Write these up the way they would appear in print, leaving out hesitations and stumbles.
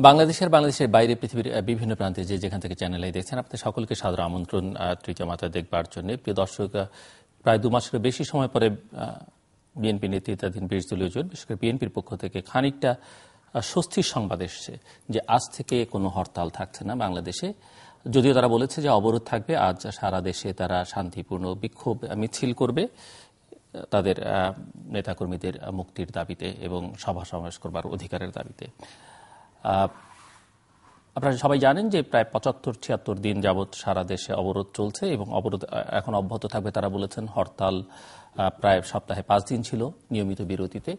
বাংলাদেশের বাইরে পৃথিবীর বিভিন্ন প্রান্তে যেখান থেকে চ্যানেলে দেখছেন আপনাদের সকলকে সাদর আমন্ত্রণ তৃতীয় মাত্রা দেখবার জন্য। প্রিয় দর্শক, প্রায় 2 মাসের বেশি সময় পরে বিএনপি নেতৃত্বাধীন 20 দলীয় জোট, বিশেষ করে বিএনপির পক্ষ থেকে খানিকটা স্বস্তির সংবাদ এসছে যে আজ থেকে কোনো হরতাল থাকছে না বাংলাদেশে। যদিও তারা বলেছে যে অবরোধ থাকবে, আজ সারা দেশে তারা শান্তিপূর্ণ বিক্ষোভ মিছিল করবে তাদের নেতাকর্মীদের মুক্তির দাবিতে এবং সভা সমাবেশ করবার অধিকারের দাবিতে। আপনারা সবাই জানেন যে প্রায় 75-76 দিন যাবৎ সারা দেশে অবরোধ চলছে এবং অবরোধ এখন অব্যাহত থাকবে। তারা বলেছেন হরতাল প্রায় সপ্তাহে 5 দিন ছিল নিয়মিত বিরতিতে,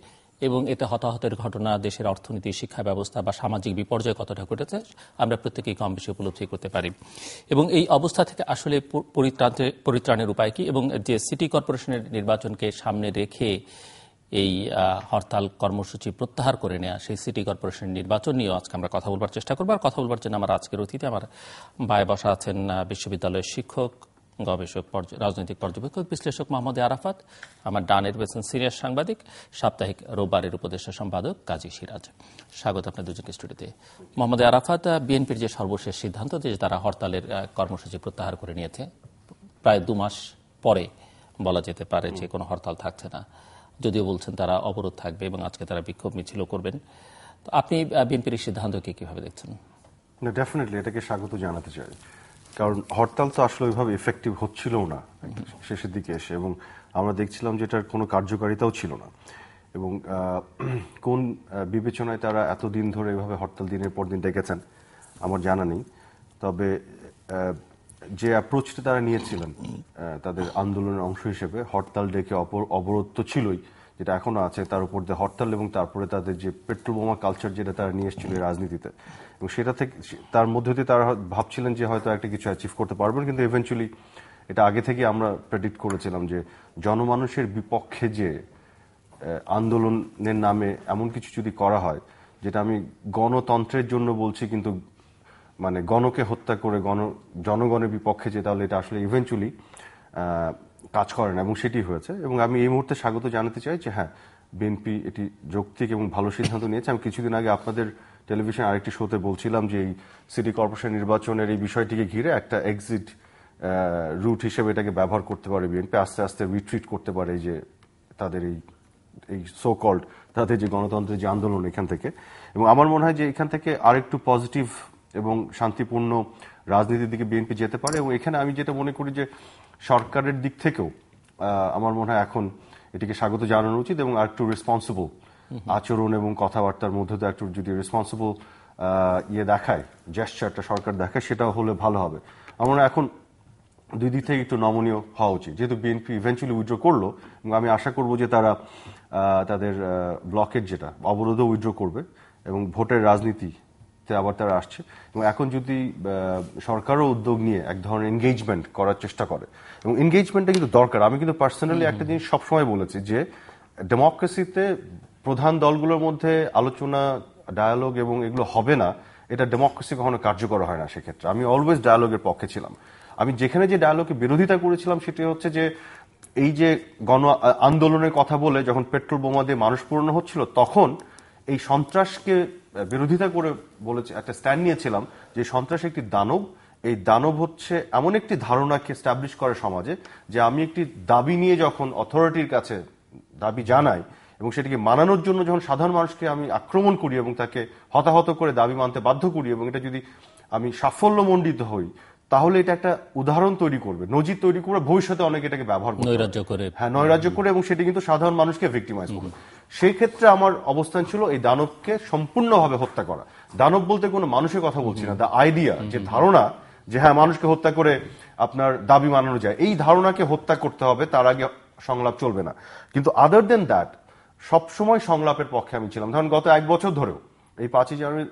এবং এতে হতাহতের ঘটনা, দেশের অর্থনীতি, শিক্ষা ব্যবস্থা বা সামাজিক বিপর্যয় কতটা ঘটেছে আমরা প্রত্যেকেই কম বেশি উপলব্ধি করতে পারি। এবং এই অবস্থা থেকে আসলে পরিত্রাণের উপায় কি, এবং যে সিটি কর্পোরেশনের নির্বাচনকে সামনে রেখে এই হরতাল কর্মসূচি প্রত্যাহার করে নেওয়া, সেই সিটি কর্পোরেশনের নির্বাচন নিয়েও আজকে আমরা কথা বলবার চেষ্টা করব। আর কথা বলবার জন্য আমার আজকের অতিথি আমার বায়ে বসা আছেন বিশ্ববিদ্যালয়ের শিক্ষক, গবেষক, রাজনৈতিক পর্যবেক্ষক, বিশ্লেষক মোহাম্মদ আরাফাত। আমার ডানের বেছেন সিনিয়র সাংবাদিক, সাপ্তাহিক রোববারের উপদেষ্টা সম্পাদক কাজী সিরাজ। স্বাগত আপনার দুজনকে স্টুডিওতে। মোহাম্মদ আরাফাত, বিএনপির যে সর্বশেষ সিদ্ধান্ত যে তারা হরতালের কর্মসূচি প্রত্যাহার করে নিয়েছে, প্রায় 2 মাস পরে বলা যেতে পারে যে কোনো হরতাল থাকছে না, যদিও বলছেন তারা অবরোধ থাকবে এবং আজকে তারা বিক্ষোভ মিছিল করবেন। তো আপনি বিএনপির সিদ্ধান্তকে কিভাবে দেখছেন? না, ডেফিনেটলি এটাকে স্বাগত জানাতে চাই, কারণ হরতাল তো আসলে ওইভাবে এফেক্টিভ হচ্ছিল না শেষের দিকে এসে, এবং আমরা দেখছিলাম যে এটার কোনো কার্যকারিতাও ছিল না। এবং কোন বিবেচনায় তারা এতদিন ধরে এভাবে হরতাল দিনের পর দিন ডেকেছেন আমার জানা নেই। তবে যে অ্যাপ্রোচটা তারা নিয়েছিলেন তাদের আন্দোলনের অংশ হিসেবে, হরতাল ডেকে অবরোধ তো ছিলই, যেটা এখনো আছে, তার উপর দিয়ে হরতাল, এবং তারপরে তাদের যে পেট্রোল বোমা কালচার যেটা তারা নিয়ে এসেছিল রাজনীতিতে, এবং সেটা থেকে তার মধ্যে দিয়ে তারা ভাবছিলেন যে হয়তো একটা কিছু অ্যাচিভ করতে পারবেন। কিন্তু ইভেন্চুয়ালি এটা আগে থেকে আমরা প্রেডিক্ট করেছিলাম যে জনমানুষের বিপক্ষে যে আন্দোলনের নামে এমন কিছু যদি করা হয়, যেটা আমি গণতন্ত্রের জন্য বলছি কিন্তু মানে গণকে হত্যা করে জনগণের বিপক্ষে, যে তাহলে এটা আসলে ইভেন্চুয়ালি কাজ করে না, এবং সেটি হয়েছে। এবং আমি এই মুহূর্তে স্বাগত জানাতে চাই যে হ্যাঁ, বিএনপি এটি যৌক্তিক এবং ভালো সিদ্ধান্ত নিয়েছে। আমি কিছুদিন আগে আপনাদের টেলিভিশন আরেকটি শোতে বলছিলাম যে এই সিটি কর্পোরেশন নির্বাচনের এই বিষয়টিকে ঘিরে একটা এক্সিট রুট হিসেবে এটাকে ব্যবহার করতে পারে বিএনপি, আস্তে আস্তে রিট্রিট করতে পারে যে তাদের এই সো কল্ড তাদের যে গণতন্ত্রের যে আন্দোলন এখান থেকে। এবং আমার মনে হয় যে এখান থেকে আরেকটু পজিটিভ এবং শান্তিপূর্ণ রাজনীতির দিকে বিএনপি যেতে পারে। এবং এখানে আমি যেটা মনে করি যে সরকারের দিক থেকেও আমার মনে হয় এখন এটিকে স্বাগত জানানো উচিত, এবং আরেকটু রেসপন্সিবল আচরণ এবং কথাবার্তার মধ্যে তো একটু যদি রেসপন্সিবল দেখায়, জেস্চারটা সরকার দেখায়, সেটাও হলে ভালো হবে। আমার মনে হয় এখন দুই দিক থেকে একটু নমনীয় হওয়া উচিত, যেহেতু বিএনপি ইভেন্চুয়ালি উইথড্র করলো, এবং আমি আশা করব যে তারা তাদের ব্লকের যেটা অবরোধও উইথড্র করবে, এবং ভোটের রাজনীতিতে আবার তারা আসছে। এবং এখন যদি সরকারও উদ্যোগ নিয়ে এক ধরনের এনগেজমেন্ট করার চেষ্টা করে, এবং এনগেজমেন্টটা কিন্তু দরকার। আমি কিন্তু পার্সোনালি একটা জিনিস সবসময় বলেছি যে ডেমোক্রেসিতে প্রধান দলগুলোর মধ্যে আলোচনা, ডায়ালগ এবং এগুলো হবে না, এটা ডেমোক্রেসি কখনো কার্যকর হয় না। সেক্ষেত্রে আমি অলওয়েজ ডায়ালগের পক্ষে ছিলাম। আমি যেখানে যে ডায়ালগে বিরোধিতা করেছিলাম সেটি হচ্ছে যে এই যে গণ আন্দোলনের কথা বলে যখন পেট্রোল বোমা দিয়ে মানুষ পুরানো হচ্ছিল, তখন এই সন্ত্রাসকে বিরোধিতা করে বলেছে, একটা স্ট্যান্ড নিয়েছিলাম যে সন্ত্রাস একটি দানব। এই দানব হচ্ছে এমন একটি ধারণাকে এস্টাবলিশ করে সমাজে, যে আমি একটি দাবি নিয়ে যখন অথরিটির কাছে দাবি জানাই এবং সেটিকে মানানোর জন্য যখন সাধারণ মানুষকে আমি আক্রমণ করি এবং তাকে হতাহত করে দাবি মানতে বাধ্য করি, এবং এটা যদি আমি সাফল্যমণ্ডিত হই, তাহলে এটা একটা উদাহরণ তৈরি করবে, নজির তৈরি করবে, ভবিষ্যতে অনেকে এটাকে ব্যবহার করবে, নৈরাজ্য করে, এবং সেটি কিন্তু সাধারণ মানুষকে ভিক্টিমাইজ করবে। সেই ক্ষেত্রে আমার অবস্থান ছিল এই দানবকে সম্পূর্ণভাবে হত্যা করা। দানব বলতে কোনো মানুষের কথা বলছি না, দ্য আইডিয়া, যে ধারণা যে হ্যাঁ মানুষকে হত্যা করে আপনার দাবি মানানো যায়, এই ধারণাকে হত্যা করতে হবে, তার আগে সংলাপ চলবে না। কিন্তু আদার দেন দ্যাট সবসময় সংলাপের পক্ষে আমি ছিলাম। ধরুন গত 1 বছর ধরেও এই 5ই জানুয়ারি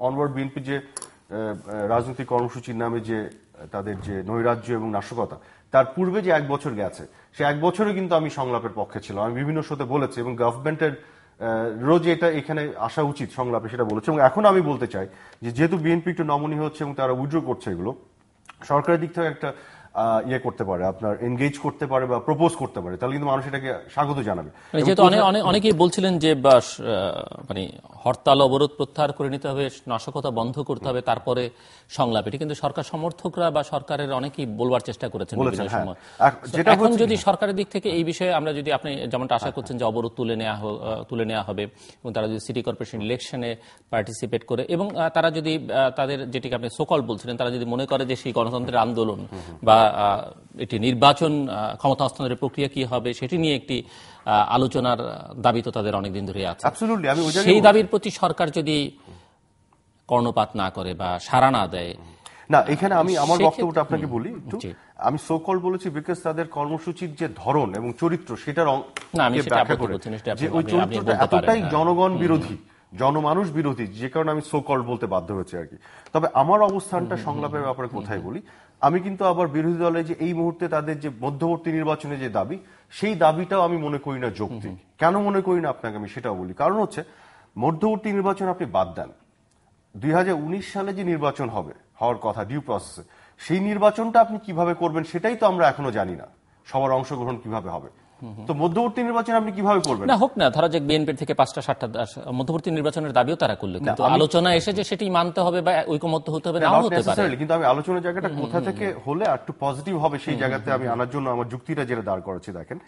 অনওয়ার্ড বিএনপি যে রাজনৈতিক কর্মসূচির নামে যে তাদের যে নৈরাজ্য এবং নাশকতা, তার পূর্বে যে 1 বছর গেছে, সে 1 বছরে কিন্তু আমি সংলাপের পক্ষে ছিলাম। আমি বিভিন্ন শোতে বলেছি, এবং গভর্নমেন্টের রোজ এটা এখানে আসা উচিত সংলাপে, সেটা বলেছে। এবং এখন আমি বলতে চাই যে যেহেতু বিএনপি একটু নমনীয় হচ্ছে এবং তারা উইথড্র করছে এগুলো, সরকারের দিক থেকে একটা ইয়ে করতে পারে, আপনার এনগেজ করতে পারে বা প্রপোজ করতে পারে, তাহলে কিন্তু মানুষ এটাকে স্বাগত জানাবে। যেহেতু অনেকেই বলছিলেন যে মানে হরতাল অবরোধ প্রত্যাহার করে নিতে হবে, নাশকতা বন্ধ করতে হবে, তারপরে সংলাপ, এটি কিন্তু সরকার সমর্থকরা বা সরকারের অনেকেই বলবার চেষ্টা করেছেন বিভিন্ন সময়। এখন যদি সরকারের দিক থেকে এই বিষয়ে আমরা যদি, আপনি যেমনটা আশা করছেন যে অবরোধ তুলে নেওয়া হবে এবং তারা যদি সিটি কর্পোরেশন ইলেকশনে পার্টিসিপেট করে এবং তারা যদি তাদের যেটিকে আপনি সোকল বলছিলেন, তারা যদি মনে করে যে সেই গণতন্ত্রের আন্দোলন বা এটি নির্বাচন ক্ষমতা হস্তান্তরের প্রক্রিয়া কি হবে সেটি নিয়ে একটি আলোচনার দাবি তো তাদের অনেকদিন ধরে আছে, সেই দাবির প্রতি সরকার যদি কর্ণপাত না করে বা সাড়া না দেয়। না, এখানে আমি আমার বক্তব্যটা আপনাকে বলি একটু। আমি সোকল বলেছি বিকজ তাদের কর্মসূচির যে ধরন এবং চরিত্র সেটার ব্যাখ্যা করে যে ওই চরিত্রটা এতটাই জনগণ বিরোধী, জনমানুষ বিরোধী, যে কারণে আমি সোকল বলতে বাধ্য হয়েছি আর কি। তবে আমার অবস্থানটা সংলাপের ব্যাপারে কোথায় বলি, আমি কিন্তু আবার বিরোধী দলে যে এই মুহূর্তে তাদের যে মধ্যবর্তী নির্বাচনে যে দাবি, সেই দাবিটাও আমি মনে করি না যৌক্তিক। কেন মনে করি না আপনাকে আমি সেটাও বলি। কারণ হচ্ছে মধ্যবর্তী নির্বাচন আপনি বাদ দেন, 2019 সালে যে নির্বাচন হওয়ার কথা ডিউ প্রসেসে, সেই নির্বাচনটা আপনি কিভাবে করবেন সেটাই তো আমরা এখনো জানি না, সবার অংশগ্রহণ কিভাবে হবে। তো মধ্যবর্তী নির্বাচন আপনি কিভাবে করবেন? না হোক না, ধরা যাক বিএনপির থেকে 5টা 7টা মধ্যবর্তী নির্বাচনের দাবিও তারা করলো, কিন্তু আলোচনা এসে যে সেটি মানতে হবে বা ঐকমত্য হতে হবে নাও হতে পারে। কিন্তু আমি আলোচনার জায়গাটা কোথা থেকে হলে একটু পজিটিভ হবে সেই জায়গাতে আমি আনার জন্য আমার যুক্তিটা যেটা দাঁড় করাচ্ছি দেখেন।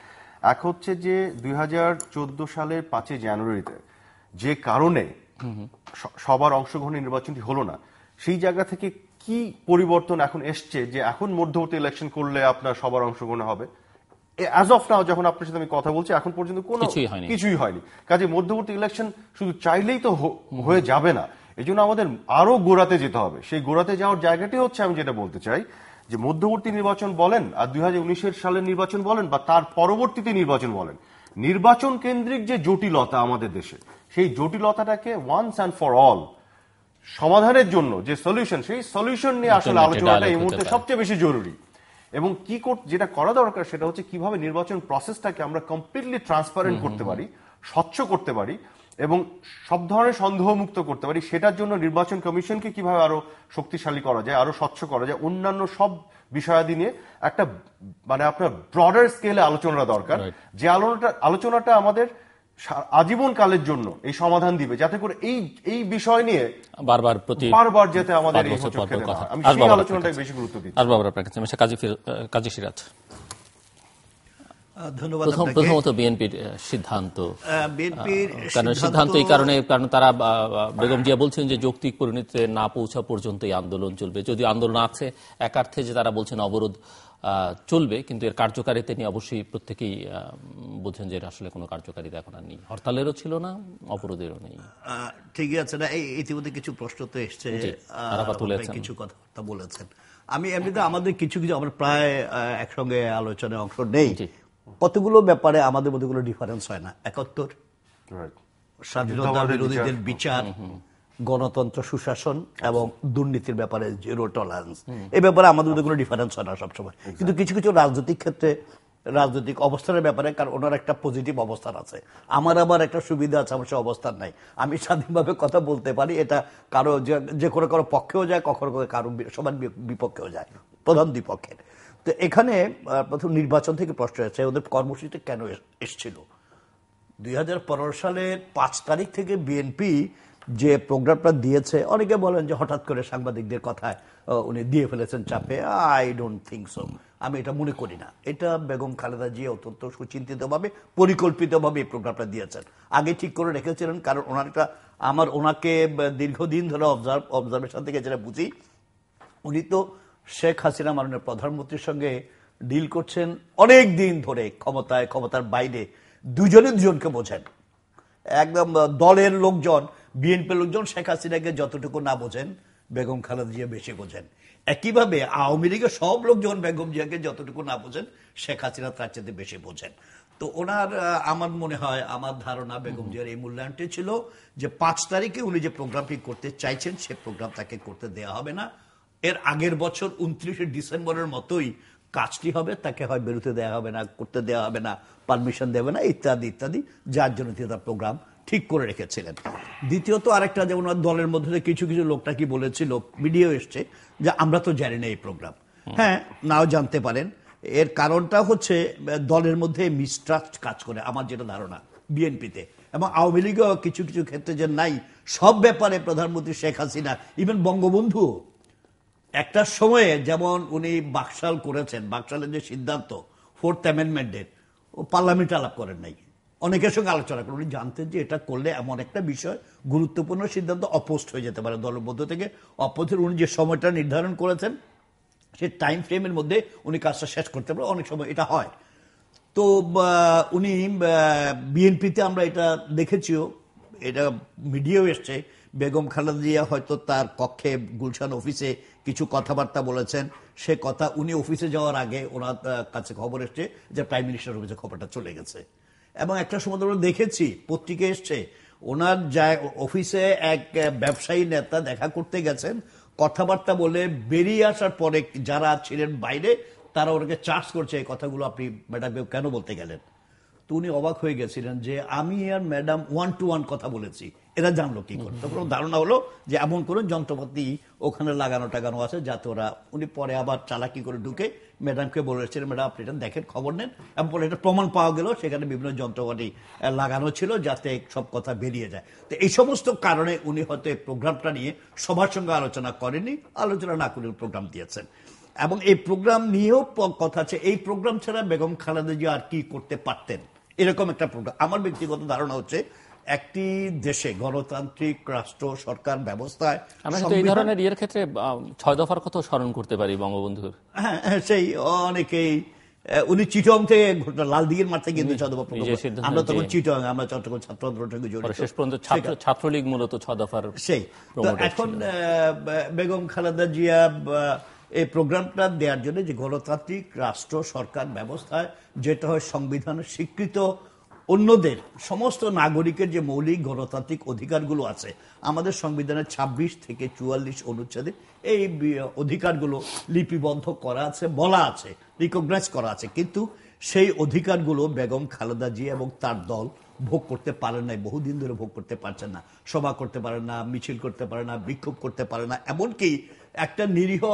এক হচ্ছে যে 2014 সালের 5 জানুয়ারিতে যে কারণে সবার অংশগ্রহণে নির্বাচনটি হলো না, সেই জায়গা থেকে কি পরিবর্তন এখন এসছে যে এখন মধ্যবর্তী ইলেকশন করলে আপনার সবার অংশগ্রহণ হবে? অ্যাজ অফ নাও যখন আপনার সাথে আমি কথা বলছি, এখন পর্যন্ত কোনো কিছুই হয়নি। কাজে মধ্যবর্তী ইলেকশন শুধু চাইলেই তো হয়ে যাবে না, এই জন্য আমাদের আরো গোড়াতে যেতে হবে। সেই গোড়াতে যাওয়ার জায়গাটি হচ্ছে, আমি যেটা বলতে চাই যে মধ্যবর্তী নির্বাচন বলেন আর 2019 সালের নির্বাচন বলেন বা তার পরবর্তীতে নির্বাচন বলেন, নির্বাচন কেন্দ্রিক যে জটিলতা আমাদের দেশে, সেই জটিলতাটাকে ওয়ান্স অ্যান্ড ফর অল সমাধানের জন্য যে সলিউশন, সেই সলিউশন নিয়ে আসলে আলোচনাটা এই মুহূর্তে সবচেয়ে বেশি জরুরি। এবং যেটা করা দরকার সেটা হচ্ছে কিভাবে নির্বাচন প্রসেসটাকে আমরা কমপ্লিটলি ট্রান্সপারেন্ট করতে পারি, স্বচ্ছ করতে পারি এবং সব ধরনের সন্দেহমুক্ত করতে পারি। সেটার জন্য নির্বাচন কমিশনকে কিভাবে আরো শক্তিশালী করা যায়, আরো স্বচ্ছ করা যায়, অন্যান্য সব বিষয়াদি নিয়ে একটা মানে আপনার ব্রডার স্কেলে আলোচনা দরকার, যে আলোচনাটা আমাদের আজীবন কালের জন্য এই সমাধান দিবে, যাতে করে এই বিষয় নিয়ে বারবার যাতে আমাদের এই আমি সেই আলোচনাটাকে বেশি গুরুত্ব দিচ্ছি। কাজী সিরাজ, ধন্যবাদ। প্রথমত বিএনপির সিদ্ধান্ত, সিদ্ধান্ত এই কারণে কারণ তারা বেগম জিয়া বলছেন যে যৌক্তিক পরিণতিতে না পৌঁছা পর্যন্ত এই আন্দোলন চলবে। যদিও আন্দোলন আছে এক অর্থে যে তারা বলছেন অবরোধ চলবে, কিন্তু এর কার্যকারিতা নিয়ে অবশ্যই প্রত্যেকেই বলছেন যে এর আসলে কোনো কার্যকারিতা এখন আর নেই, হরতালেরও ছিল না, অবরোধেরও নেই। ঠিকই আছে না, ইতিমধ্যে কিছু প্রশ্ন তো এসছে, কিছু কথা বলেছেন। আমি এমনিতে আমাদের কিছু আমরা প্রায় একসঙ্গে আলোচনায় অংশ নেই, কতগুলো ব্যাপারে আমাদের মধ্যে কোনো ডিফারেন্স হয় না। 71 স্বাধীনতা বিরোধীদের বিচার, গণতন্ত্র, সুশাসন এবং দুর্নীতির ব্যাপারে জিরো টলারেন্স, এই ব্যাপারে আমাদের মধ্যে কোনো ডিফারেন্স হয় না সবসময়। কিন্তু কিছু কিছু রাজনৈতিক ক্ষেত্রে, রাজনৈতিক অবস্থানের ব্যাপারে, কারণ ওনার একটা পজিটিভ অবস্থান আছে, আমার আবার একটা সুবিধা আছে, আমার সে অবস্থান নাই। আমি স্বাধীনভাবে কথা বলতে পারি, এটা কারো যে কোনো কারো পক্ষেও যায়, কখনো কারো সবার বিপক্ষেও যায়, প্রধান দ্বিপক্ষের। তো এখানে প্রথম নির্বাচন থেকে প্রশ্ন হয়েছে ওদের কর্মসূচিটা কেন এসছিল। 2015 সালের 5 তারিখ থেকে বিএনপি যে প্রোগ্রামটা দিয়েছে, অনেকে বলেন যে হঠাৎ করে সাংবাদিকদের কথায় উনি দিয়ে ফেলেছেন চাপে। আই ডোন্ট থিঙ্ক সো, আমি এটা মনে করি না। এটা বেগম খালেদা জিয়া অত্যন্ত সুচিন্তিতভাবে, পরিকল্পিতভাবে এই প্রোগ্রামটা দিয়েছেন, আগে ঠিক করে রেখেছিলেন। কারণ ওনাকে দীর্ঘদিন ধরে অবজারভেশন থেকে যেটা বুঝি, উনি তো শেখ হাসিনা মাননীয় প্রধানমন্ত্রীর সঙ্গে ডিল করছেন অনেক দিন ধরে, ক্ষমতার বাইরে দুজনকে বোঝেন। একদম দলের লোকজন, বিএনপির লোকজন শেখ হাসিনাকে যতটুকু না বোঝেন, বেগম খালেদা জিয়া বেশি বোঝেন। একইভাবে আওয়ামী লীগের সব লোকজন বেগম জিয়াকে যতটুকু না বোঝেন, শেখ হাসিনা তার চেয়ে বেশি বোঝেন। তো ওনার, আমার মনে হয়, আমার ধারণা বেগম জিয়ার এই মূল্যায়নটি ছিল যে 5 তারিখে উনি যে প্রোগ্রামটি করতে চাইছেন, সে প্রোগ্রাম তাকে করতে দেওয়া হবে না। এর আগের বছর 29শে ডিসেম্বরের মতোই কাজটি হবে, তাকে হয় বেরোতে দেওয়া হবে না, করতে দেওয়া হবে না, পারমিশন দেবে না, ইত্যাদি ইত্যাদি, যার জন্য তিনি তার প্রোগ্রাম ঠিক করে রেখেছিলেন। দ্বিতীয়ত আরেকটা, যেমন দলের মধ্যে কিছু কিছু লোকটা কি বলেছিল, ভিডিও এসছে যে আমরা তো জানি না এই প্রোগ্রাম। হ্যাঁ, নাও জানতে পারেন। এর কারণটা হচ্ছে দলের মধ্যে মিসট্রাস্ট কাজ করে, আমার যেটা ধারণা বিএনপিতে, এবং আওয়ামী লীগও কিছু কিছু ক্ষেত্রে যে নাই, সব ব্যাপারে প্রধানমন্ত্রী শেখ হাসিনা, ইভেন বঙ্গবন্ধু একটা সময়ে যেমন উনি বাকশাল করেছেন, বাকশালের যে সিদ্ধান্ত 4th অ্যামেন্ডমেন্টের, ও পার্লামেন্টে আলাপ করেন নাই, অনেকের সঙ্গে আলোচনা করেন। উনি জানতেন যে এটা করলে এমন একটা বিষয়, গুরুত্বপূর্ণ সিদ্ধান্ত অপোস্ট হয়ে যেতে পারে দলের মধ্য থেকে। অপোস্ট উনি যে সময়টা নির্ধারণ করেছেন সেই টাইম ফ্রেমের মধ্যে উনি কাজটা শেষ করতে পারেন, অনেক সময় এটা হয়। তো উনি বিএনপিতে আমরা এটা দেখেছিও, এটা মিডিয়াও এসছে, বেগম খালেদা জিয়া হয়তো তার কক্ষে গুলশান অফিসে কিছু কথাবার্তা বলেছেন, সে কথা উনি অফিসে যাওয়ার আগে ওনার কাছে খবর এসছে যে প্রাইম মিনিস্টার অফিসে খবরটা চলে গেছে। এবং একটা সময় আমরা দেখেছি পত্রিকা এসছে, ওনার অফিসে এক ব্যবসায়ী নেতা দেখা করতে গেছেন, কথাবার্তা বলে বেরিয়ে আসার পরে যারা ছিলেন বাইরে তারা ওনাকে চার্জ করছে, এই কথাগুলো আপনি ম্যাডাম কেন বলতে গেলেন। তো উনি অবাক হয়ে গেছিলেন যে আমি আর ম্যাডাম 1-to-1 কথা বলেছি, এরা জানলো কি করে? তখন ধারণা হলো যে এমন কোন যন্ত্রপাতি ওখানে লাগানো টাগানো আছে যাতে ওরা, উনি পরে আবার চালাকি করে ঢুকে ম্যাডামকে বলেছিলেন ম্যাডাম আপনি এটা দেখেন, খবর নেন, এবং পরে এটা প্রমাণ পাওয়া গেল সেখানে বিভিন্ন যন্ত্রপাতি লাগানো ছিল যাতে সব কথা বেরিয়ে যায়। তো এই সমস্ত কারণে উনি হয়তো এই প্রোগ্রামটা নিয়ে সবার সঙ্গে আলোচনা করেনি, আলোচনা না করে প্রোগ্রাম দিয়েছেন। এবং এই প্রোগ্রাম নিয়েও কথা আছে, এই প্রোগ্রাম ছাড়া বেগম খালেদা জিয়া আর কি করতে পারতেন, এরকম একটা প্রোগ্রাম। আমার ব্যক্তিগত ধারণা হচ্ছে একটি দেশে গণতান্ত্রিক রাষ্ট্র সরকার ব্যবস্থায় আমরা এই ধরনের ইয়ের ক্ষেত্রে 6 দফার কথা স্মরণ করতে পারি বঙ্গবন্ধুর। হ্যাঁ, সেই অনেকেই, উনি চিটং থেকে লালদিঘির মাঠ থেকে কিন্তু 6 দফা প্রোগ্রাম, আমরা তখন চিটং, আমরা চট্টগ্রাম ছাত্র আন্দোলন থেকে জড়িত, শেষ পর্যন্ত ছাত্রলীগ মূলত 6 দফার সেই। তো এখন বেগম খালেদা জিয়া এই প্রোগ্রামটা দেওয়ার জন্য যে গণতান্ত্রিক রাষ্ট্র সরকার ব্যবস্থায় যেটা হয় সংবিধানের স্বীকৃত অন্যদের সমস্ত নাগরিকের যে মৌলিক গণতান্ত্রিক অধিকারগুলো আছে আমাদের সংবিধানের 26 থেকে 44 অনুচ্ছেদে, এই অধিকারগুলো লিপিবদ্ধ করা আছে, বলা আছে, রিকগনাইজ করা আছে, কিন্তু সেই অধিকারগুলো বেগম খালেদা জিয়া এবং তার দল ভোগ করতে পারেন নাই, বহুদিন ধরে ভোগ করতে পারছেন না। সভা করতে পারে না, মিছিল করতে পারে না, বিক্ষোভ করতে পারে না, এমনকি একটা নিরীহ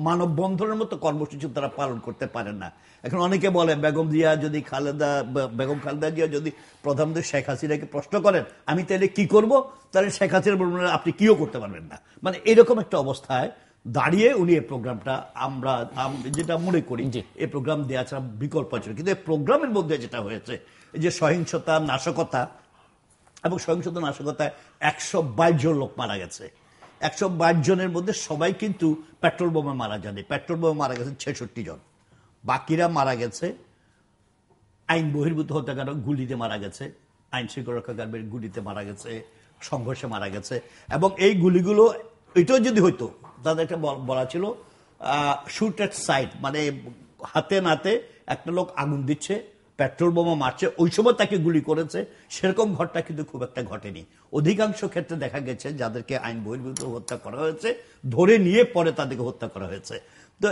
মানববন্ধনের মতো কর্মসূচি তারা পালন করতে পারেন না। এখন অনেকে বলে বেগম খালেদা জিয়া যদি প্রধানমন্ত্রী শেখ হাসিনাকে প্রশ্ন করেন আমি তাহলে কি করব, তাহলে শেখ হাসিনা বলবেন আপনি কিও করতে পারবেন না। মানে এরকম একটা অবস্থায় দাঁড়িয়ে উনি এই প্রোগ্রামটা, আমরা যেটা মনে করি এই প্রোগ্রাম দেওয়া ছাড়া বিকল্প ছিল। কিন্তু এই প্রোগ্রামের মধ্যে যেটা হয়েছে এই যে সহিংসতা, নাশকতা, এবং সহিংসতা নাশকতায় 122 জন লোক মারা গেছে। 122 জনের মধ্যে সবাই কিন্তু পেট্রোল বোমা মারা যায়নি, পেট্রোল বোমা মারা গেছে 66 জন, বাকিরা মারা গেছে আইন বহির্ভূত হত্যাকাণ্ড, গুলিতে মারা গেছে, আইন শৃঙ্খলা রক্ষাকারীর গুলিতে মারা গেছে, সংঘর্ষে মারা গেছে। এবং এই গুলিগুলো এটাও যদি হইতো, তাদের একটা বলা ছিল শুট এট সাইট, মানে হাতে নাতে একটা লোক আগুন দিচ্ছে, পেট্রোল বোমা মারছে, ওই সময় তাকে গুলি করেছে, সেরকম ঘটনা কিন্তু খুব একটা ঘটেনি। অধিকাংশ ক্ষেত্রে দেখা গেছে যাদেরকে আইন বহির্ভূত হত্যা করা হয়েছে ধরে নিয়ে পরে তাদেরকে হত্যা করা হয়েছে। তো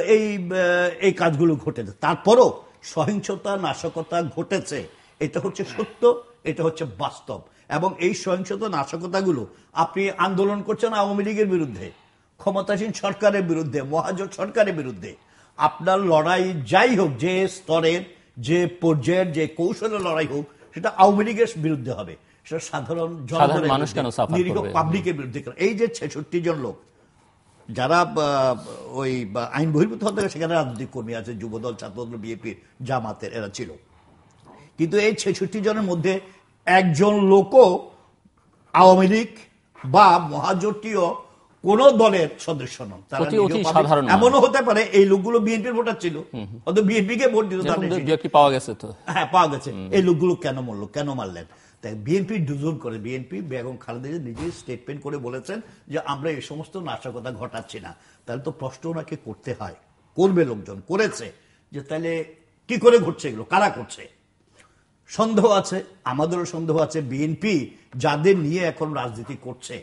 এই কাজগুলো ঘটেছে, তারপরও সহিংসতা নাশকতা ঘটেছে, এটা হচ্ছে সত্য, এটা হচ্ছে বাস্তব। এবং এই সহিংসতা নাশকতাগুলো আপনি আন্দোলন করছেন আওয়ামী লীগের বিরুদ্ধে, ক্ষমতাসীন সরকারের বিরুদ্ধে, মহাজোট সরকারের বিরুদ্ধে, আপনার লড়াই যাই হোক, যে স্তরের, যে পর্যায়ের, যে কৌশলের লড়াই হোক, সেটা আওয়ামী লীগের বিরুদ্ধে হবে, সেটা সাধারণ মানুষ কেন সাফার করবে, নিরীহ পাবলিকের বিরুদ্ধে। এই যে 66 জন লোক যারা ওই আইন বহির্ভূত হত্যা, সেখানে রাজনৈতিক কর্মী আছে, যুবদল, ছাত্রদল, বিএনপি, জামাতের, এরা ছিল। কিন্তু এই 66 জনের মধ্যে একজন লোকও আওয়ামী লীগ বা মহাজোটীয় কোন দলের সদস্য নন। এমনও হতে পারে এই লোকগুলো বিএনপির ভোটার ছিল, হয়তো বিএনপি কে ভোট দিত, পাওয়া গেছে তো, হ্যাঁ পাওয়া গেছে। এই লোকগুলো কেন মরলো, কেন মারলেন? তাই বিএনপি দুজন করে, বিএনপি বেগম খালেদা জিয়া নিজেই স্টেটমেন্ট করে বলেছেন যে আমরা এই সমস্ত নাশকতা ঘটাচ্ছি না। তাহলে তো প্রশ্ন ওনাকে করতে হয়, করবে, লোকজন করেছে, যে তাহলে কি করে ঘটছে এগুলো, কারা করছে? সন্দেহ আছে, আমাদেরও সন্দেহ আছে। বিএনপি যাদের নিয়ে এখন রাজনীতি করছে,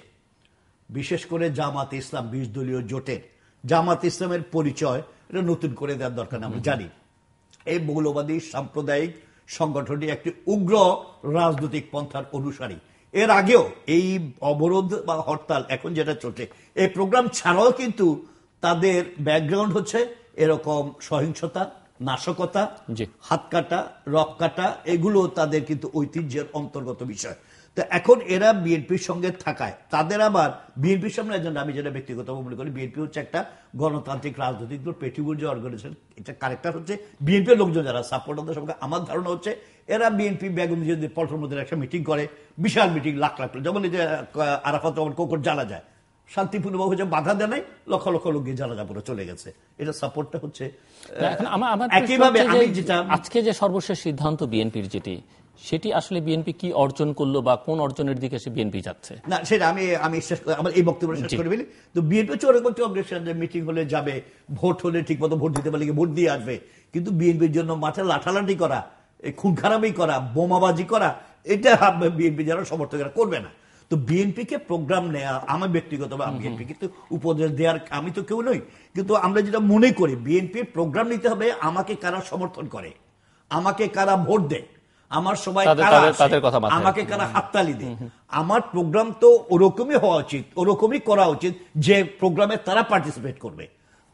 বিশেষ করে জামাত ইসলাম, 20 দলীয় জোটের জামাত ইসলামের পরিচয় এটা নতুন করে দেওয়ার দরকার। আমরা জানি এই মৌলবাদী সাম্প্রদায়িক সংগঠনটি একটি উগ্র রাজনৈতিক পন্থার অনুসারী। এর আগেও এই অবরোধ বা হরতাল এখন যেটা চলছে, এই প্রোগ্রাম ছাড়াও কিন্তু তাদের ব্যাকগ্রাউন্ড হচ্ছে এরকম সহিংসতা, নাশকতা, হাত কাটা, রক কাটা, এগুলো তাদের কিন্তু ঐতিহ্যের অন্তর্গত বিষয়। তো এখন এরা বিএনপির সঙ্গে থাকায় তাদের আবার বিএনপির সামনে এজেন্ডা, আমি যেটা ব্যক্তিগত মনে করি বিএনপি হচ্ছে একটা গণতান্ত্রিক রাজনৈতিক দল, পেটিবুর যে অর্গানাইজেশন, এটা কারেক্টার হচ্ছে বিএনপির লোকজন যারা সাপোর্টারদের সঙ্গে আমার ধারণা হচ্ছে এরা বিএনপি বেগম যদি পল্টন মধ্যে একটা মিটিং করে, বিশাল মিটিং, লাখ লাখ, যেমন এই যে আরাফাত রহমান কোকর জানা যায় শান্তিপূর্ণভাবে যে বাধা দেয় নাই, লক্ষ লক্ষ লোক গিয়ে জানাজা পুরো চলে গেছে। এটা সাপোর্টটা হচ্ছে একইভাবে আজকে যে সর্বশেষ সিদ্ধান্ত বিএনপির সেটি আসলে বিএনপি কি অর্জন করলো বা কোন অর্জনের দিকে সে বিএনপি যাচ্ছে না, সেটা আমি আমার এই বক্তব্য শেষ করে ফেলি। তো বিএনপি হচ্ছে ওরকম অগ্রেসর, যে মিটিং হলে যাবে, ভোট হলে ঠিক মতো ভোট দিতে পারলে ভোট দিয়ে আসবে, কিন্তু বিএনপির জন্য মাঠে লাঠালাঠি করা, খুন খারাপি করা, বোমাবাজি করা, এটা বিএনপি যারা সমর্থকেরা করবে না। তো বিএনপিকে প্রোগ্রাম নেওয়া, আমার ব্যক্তিগতভাবে বিএনপি কিন্তু উপদেশ দেওয়ার আমি তো কেউ নই, কিন্তু আমরা যেটা মনে করি বিএনপির প্রোগ্রাম নিতে হবে আমাকে কারা সমর্থন করে, আমাকে কারা ভোট দেয়, আমার সবাই কারা আমাকে কারা হাততালি দেয়। আমার প্রোগ্রাম তো ওরকমই হওয়া উচিত, ওরকমই করা উচিত যে প্রোগ্রামে তারা পার্টিসিপেট করবে।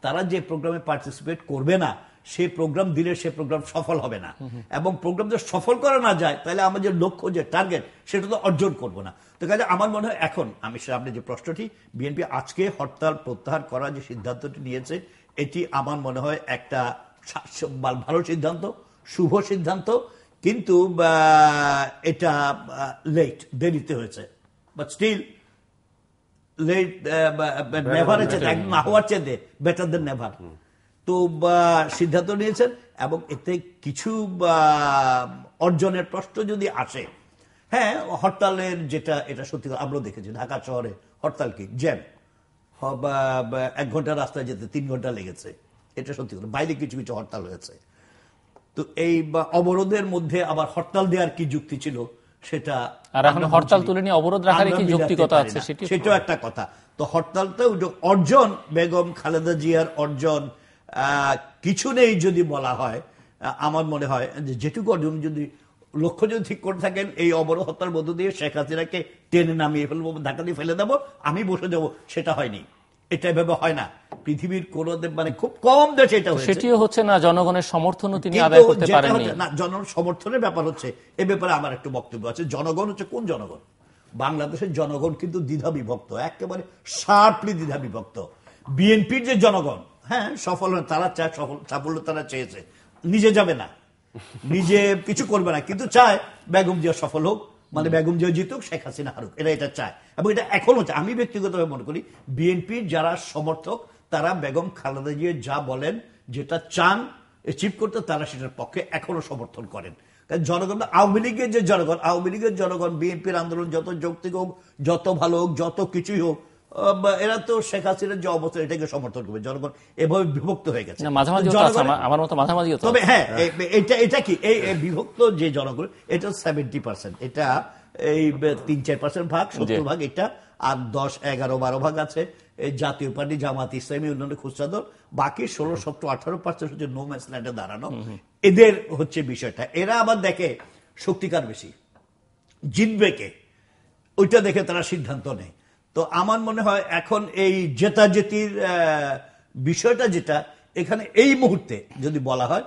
তারা যে প্রোগ্রামে পার্টিসিপেট করবে না, সেই প্রোগ্রাম দিলে সে প্রোগ্রাম সফল হবে না, এবং প্রোগ্রাম যদি সফল করা না যায় তাহলে আমাদের লক্ষ্য যে টার্গেট সেটা তো অর্জন করবো না। তো কাজে আমার মনে হয় এখন আপনি যে প্রশ্নটি, বিএনপি আজকে হরতাল প্রত্যাহার করার যে সিদ্ধান্তটি নিয়েছে, এটি আমার মনে হয় একটা ভালো সিদ্ধান্ত, শুভ সিদ্ধান্ত, কিন্তু এটা লেট, দেরিতে হয়েছে, বাট স্টিল লেট নেভার, না হওয়ার চেয়ে বেটার দেন নেভার। তো সিদ্ধান্ত নিয়েছেন, এবং এতে কিছু অর্জনের প্রশ্ন যদি আসে, হ্যাঁ হরতালের যেটা, এটা সত্যি আমরা দেখেছি ঢাকা শহরে হরতাল কি জ্যাম, 1 ঘন্টা রাস্তায় যেতে 3 ঘন্টা লেগেছে, এটা সত্যি কথা। বাইরে কিছু কিছু হরতাল হয়েছে, তো এই অবরোধের মধ্যে আবার হরতাল দেওয়ার কি যুক্তি ছিল সেটা, আর এখন হরতাল তুলে নিয়ে অবরোধ রাখার কি যৌক্তিকতা আছে সেটাও একটা কথা। তো হরতালটা অর্জন, বেগম খালেদা জিয়ার অর্জন কিছু নেই যদি বলা হয়, আমার মনে হয় যেটুকু অর্জন, যদি লক্ষ্য যদি ঠিক করে থাকেন এই অবরোধ হত্যার মধ্য দিয়ে শেখ হাসিনাকে টেনে নামিয়ে ফেলবো, ধাক্কা দিয়ে ফেলে দেবো, আমি বসে যাবো, সেটা হয়নি। এটা এভাবে হয় না, পৃথিবীর কোন মানে খুব কম দেশে এটা হয়েছে। সেটিও হচ্ছে না, জনগণের সমর্থনও তিনি আদায় করতে পারেননি। না, জন সমর্থনের ব্যাপার হচ্ছে, এ ব্যাপারে আমার একটু বক্তব্য আছে। জনগণ হচ্ছে কোন জনগণ? বাংলাদেশের জনগণ কিন্তু দ্বিধা বিভক্ত, একেবারে শার্পলি দ্বিধা বিভক্ত। বিএনপির যে জনগণ, হ্যাঁ সফল তারা চায়, সাফল্য তারা চেয়েছে, নিজে যাবে না, নিজে কিছু করবে না, কিন্তু চায় বেগম জিয়া সফল হোক, মানে বেগম জিয়া জিতুক, শেখ হাসিনা হারুক, এটা চায়, এবং এটা এখনো চায়। আমি ব্যক্তিগতভাবে মনে করি বিএনপির যারা সমর্থক তারা বেগম খালেদা জিয়া যা বলেন, যেটা চান অ্যাচিভ করতে, তারা সেটার পক্ষে এখনো সমর্থন করেন। জনগণ, আওয়ামী লীগের যে জনগণ, আওয়ামী লীগের জনগণ বিএনপির আন্দোলন যত যৌক্তিক হোক, যত ভালো হোক, যত কিছুই হোক, এরা তো শেখ হাসিনার যে অবস্থা এটাকে সমর্থন করবে। জনগণ এভাবে বিভক্ত হয়ে গেছে, তবে হ্যাঁ এটা কি এই বিভক্ত যে জনগণ, এটা 70%, এটা এই 3-4% ভাগ, 70 ভাগ এটা, আর 10-11-12 ভাগ আছে এই জাতীয় পার্টি, জামাত ইসলামী, অন্যান্য খুচরা দল, বাকি 16-17-18% হচ্ছে নো ম্যানস ল্যান্ডে দাঁড়ানো। এদের হচ্ছে বিষয়টা, এরা আবার দেখে শক্তিকার বেশি, জিতবে কে, ওইটা দেখে তারা সিদ্ধান্ত নেয়। তো আমার মনে হয় এখন এই জেতাজেতির বিষয়টা যেটা এখানে এই মুহূর্তে যদি বলা হয়,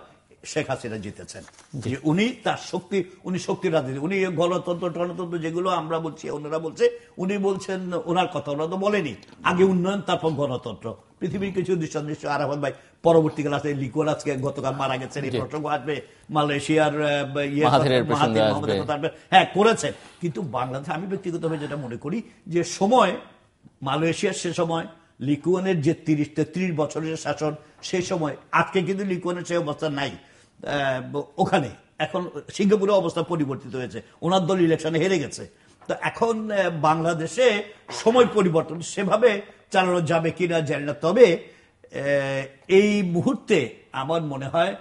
শেখ হাসিনা জিতেছেন, যে উনি তার শক্তি, উনি শক্তির রাজনীতি, উনি গণতন্ত্র টনতন্ত্র যেগুলো আমরা বলছি, ওনারা বলছে, উনি বলছেন ওনার কথা, ওরা তো বলেনি আগে উন্নয়ন তারপর গণতন্ত্র। পৃথিবীর কিছু দৃষ্টান্ত, আরাফাত ভাই পরবর্তীকালে আসলে লিকুয়ান আজকে গতকাল মারা গেছেন, এই প্রসঙ্গ আসবে, মালয়েশিয়ার হ্যাঁ করেছেন, কিন্তু বাংলাদেশ আমি ব্যক্তিগতভাবে যেটা মনে করি যে সময় মালয়েশিয়ার সে সময় লিকুয়ানের যে 30 বছরের শাসন, সেই সময় আজকে কিন্তু লিকুয়ানের সেই অবস্থা নাই ওখানে। এখন সিঙ্গাপুরের অবস্থা পরিবর্তিত হয়েছে, ওনার দল ইলেকশনে হেরে গেছে। তো এখন বাংলাদেশে সময় পরিবর্তন, সেভাবে চালানো যাবে কিনা জানি না, তবে এই মুহূর্তে আমার মনে হয়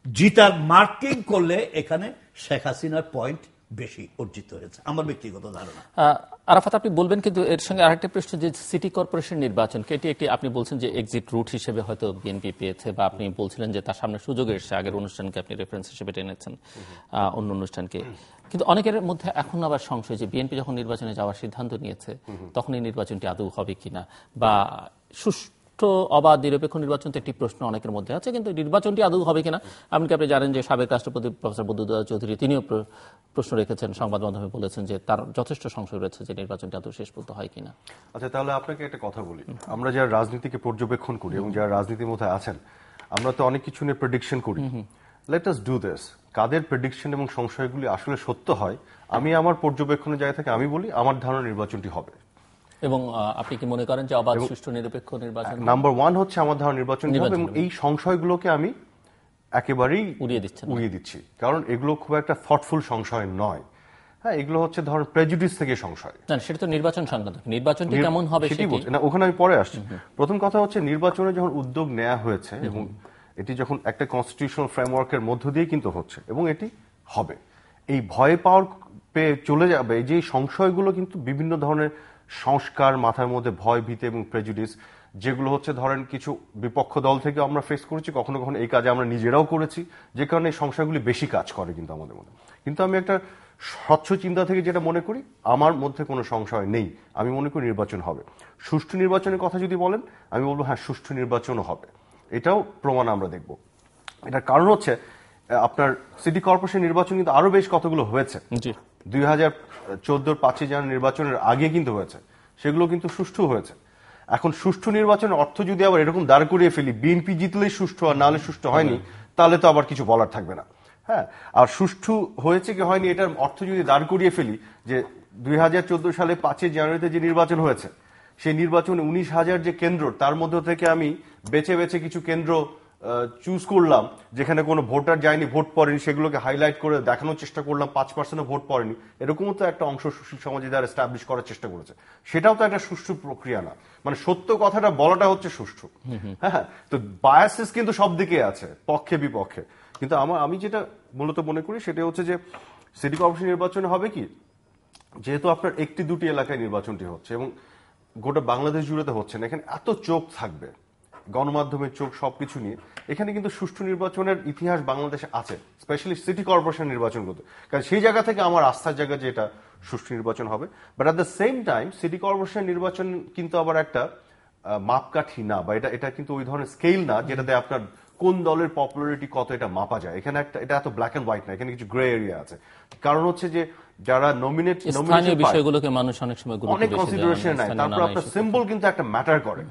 জিতার মার্কিং করলে এখানে শেখ হাসিনার পয়েন্ট বেশি অর্জিত হয়েছে, আমার ব্যক্তিগত ধারণা। আরাফাত, আপনি বলবেন, কিন্তু এর সঙ্গে আরেকটা প্রশ্ন, যে সিটি কর্পোরেশন নির্বাচন, এটি একটি আপনি বলছেন যে এক্সিট রুট হিসেবে হয়তো বিএনপি পেয়েছে, বা আপনি বলছিলেন যে তার সামনে সুযোগ এসেছে, আগের অনুষ্ঠানকে আপনি রেফারেন্স হিসেবে টেনেছেন অন্য অনুষ্ঠানকে, কিন্তু অনেকের মধ্যে এখন আবার সংশয় যে বিএনপি যখন নির্বাচনে যাওয়ার সিদ্ধান্ত নিয়েছে, তখন এই নির্বাচনটি আদৌ হবে কিনা, বা সুষ্ঠু অবাধ নিরপেক্ষ নির্বাচন তো একটি প্রশ্ন অনেকের মধ্যে আছে, কিন্তু নির্বাচনটি আদৌ হবে কিনা এমনকি আপনি জানেন যে সাবেক রাষ্ট্রপতি প্রফেসর বদরুদ্দোজা চৌধুরী তিনিও প্রশ্ন রেখেছেন, সংবাদ মাধ্যমে বলেছেন যে তার যথেষ্ট সংশয় রয়েছে যে নির্বাচনটি আদৌ শেষ পর্যন্ত হয় কিনা। আচ্ছা, তাহলে আপনাকে একটা কথা বলি, আমরা যারা রাজনীতিকে পর্যবেক্ষণ করি এবং যারা রাজনীতির মধ্যে আছেন, আমরা তো অনেক কিছু নিয়ে প্রেডিকশন করি। Let us do this. কাদের প্রেডিকশন এবং সংশয়গুলি আসলে সত্য হয়, আমি আমার পর্যবেক্ষণের জায়গা থেকে আমি বলি আমার ধারণা নির্বাচনটি হবে। এবং আপনি কি মনে করেন যে অবাধ সুষ্ঠু নিরপেক্ষ নির্বাচন? নাম্বার ওয়ান হচ্ছে আমার ধারণা নির্বাচন হবে, এবং এই সংশয়গুলোকে আমি একেবারেই উড়িয়ে দিচ্ছি, কারণ এগুলো খুব একটা থটফুল সংশয় নয়। হ্যাঁ, এগুলো হচ্ছে ধরুন প্রেজুডিস থেকে সংশয়। না, সেটা তো নির্বাচন সংক্রান্ত। নির্বাচনটি কেমন হবে সেটি বলছি না, ওখানে আমি পরে আসছি। প্রথম কথা হচ্ছে নির্বাচনে যখন উদ্যোগ নেওয়া হয়েছে এবং এটি যখন একটা কনস্টিটিউশনাল ফ্রেমওয়ার্কের মধ্য দিয়ে কিন্তু হচ্ছে এবং এটি হবে, এই ভয় পাওয়ার পেয়ে চলে যাবে যে সংশয়গুলো কিন্তু বিভিন্ন ধরনের সংস্কার, মাথার মধ্যে ভয় ভীতি এবং প্রেজুডিস, যেগুলো হচ্ছে ধরেন কিছু বিপক্ষ দল থেকে আমরা ফেস করেছি, কখনো কখনো এই কাজে আমরা নিজেরাও করেছি, যে কারণে এই সংশয়গুলি বেশি কাজ করে কিন্তু আমাদের মধ্যে। কিন্তু আমি একটা স্বচ্ছ চিন্তা থেকে যেটা মনে করি, আমার মধ্যে কোনো সংশয় নেই, আমি মনে করি নির্বাচন হবে। সুষ্ঠু নির্বাচনের কথা যদি বলেন, আমি বলবো হ্যাঁ, সুষ্ঠু নির্বাচনও হবে, এটাও প্রমাণ আমরা দেখব। এটার কারণ হচ্ছে আপনার সিটি কর্পোরেশন নির্বাচন কিন্তু আরো বেশ কতগুলো হয়েছে, 2014 5ই জানুয়ারি নির্বাচনের আগে কিন্তু হয়েছে, সেগুলো কিন্তু সুষ্ঠু হয়েছে। এখন সুষ্ঠু নির্বাচনের অর্থ যদি আবার এরকম দাঁড় করিয়ে ফেলি, বিএনপি জিতলেই সুষ্ঠু আর নাহলে সুষ্ঠু হয়নি, তাহলে তো আবার কিছু বলার থাকবে না। হ্যাঁ, আর সুষ্ঠু হয়েছে কি হয়নি এটার অর্থ যদি দাঁড় করিয়ে ফেলি, যে 2014 সালে 5ই জানুয়ারিতে যে নির্বাচন হয়েছে, সেই নির্বাচনে 19,000 যে কেন্দ্র, তার মধ্যে থেকে আমি বেছে বেছে কিছু কেন্দ্র চুজ করলাম যেখানে কোনো ভোটার যায়নি, ভোট পড়েনি, সেগুলোকে হাইলাইট করে দেখানোর চেষ্টা করলাম 5% ভোট পড়েনি, এরকমও তো একটা অংশ সুশীল সমাজে যারা এস্টাবলিশ করার চেষ্টা করেছে। সেটাও তো একটা সুষ্ঠু প্রক্রিয়া না, মানে সত্য কথাটা বলাটা হচ্ছে সুষ্ঠু। হ্যাঁ, তো বায়াসেস কিন্তু সব দিকে আছে, পক্ষে বিপক্ষে। কিন্তু আমি যেটা মূলত মনে করি সেটা হচ্ছে যে সিটি কর্পোরেশন নির্বাচনে হবে কি, যেহেতু আপনার একটি দুটি এলাকায় নির্বাচনটি হচ্ছে এবং গোটা বাংলাদেশ জুড়ে তো হচ্ছে না, এখানে এত চোখ থাকবে, গণমাধ্যমের চোখ, সবকিছু নিয়ে এখানে কিন্তু সুষ্ঠু নির্বাচনের ইতিহাস বাংলাদেশে আছে, স্পেশালি সিটি কর্পোরেশন নির্বাচনগুলো। কারণ সেই জায়গা থেকে আমার আস্থার জায়গা যে এটা সুষ্ঠু নির্বাচন হবে। But at the same time city corporation নির্বাচন কিন্তু আবার একটা মাপকাঠি না, বা এটা কিন্তু ওই ধরনের স্কেল না যেটাতে আপনার কোন দলের পপুলারিটি কত এটা মাপা যায়। এখানে এটা এত ব্ল্যাক এন্ড হোয়াইট না, এখানে কিছু গ্রে এরিয়া আছে। কারণ হচ্ছে যে যারা স্থানীয় বিষয়গুলোকে মানুষ অনেক সময় অনেক কনসিডারেশন নেয়, তারপর আপনার সিম্বল কিন্তু একটা ম্যাটার করে,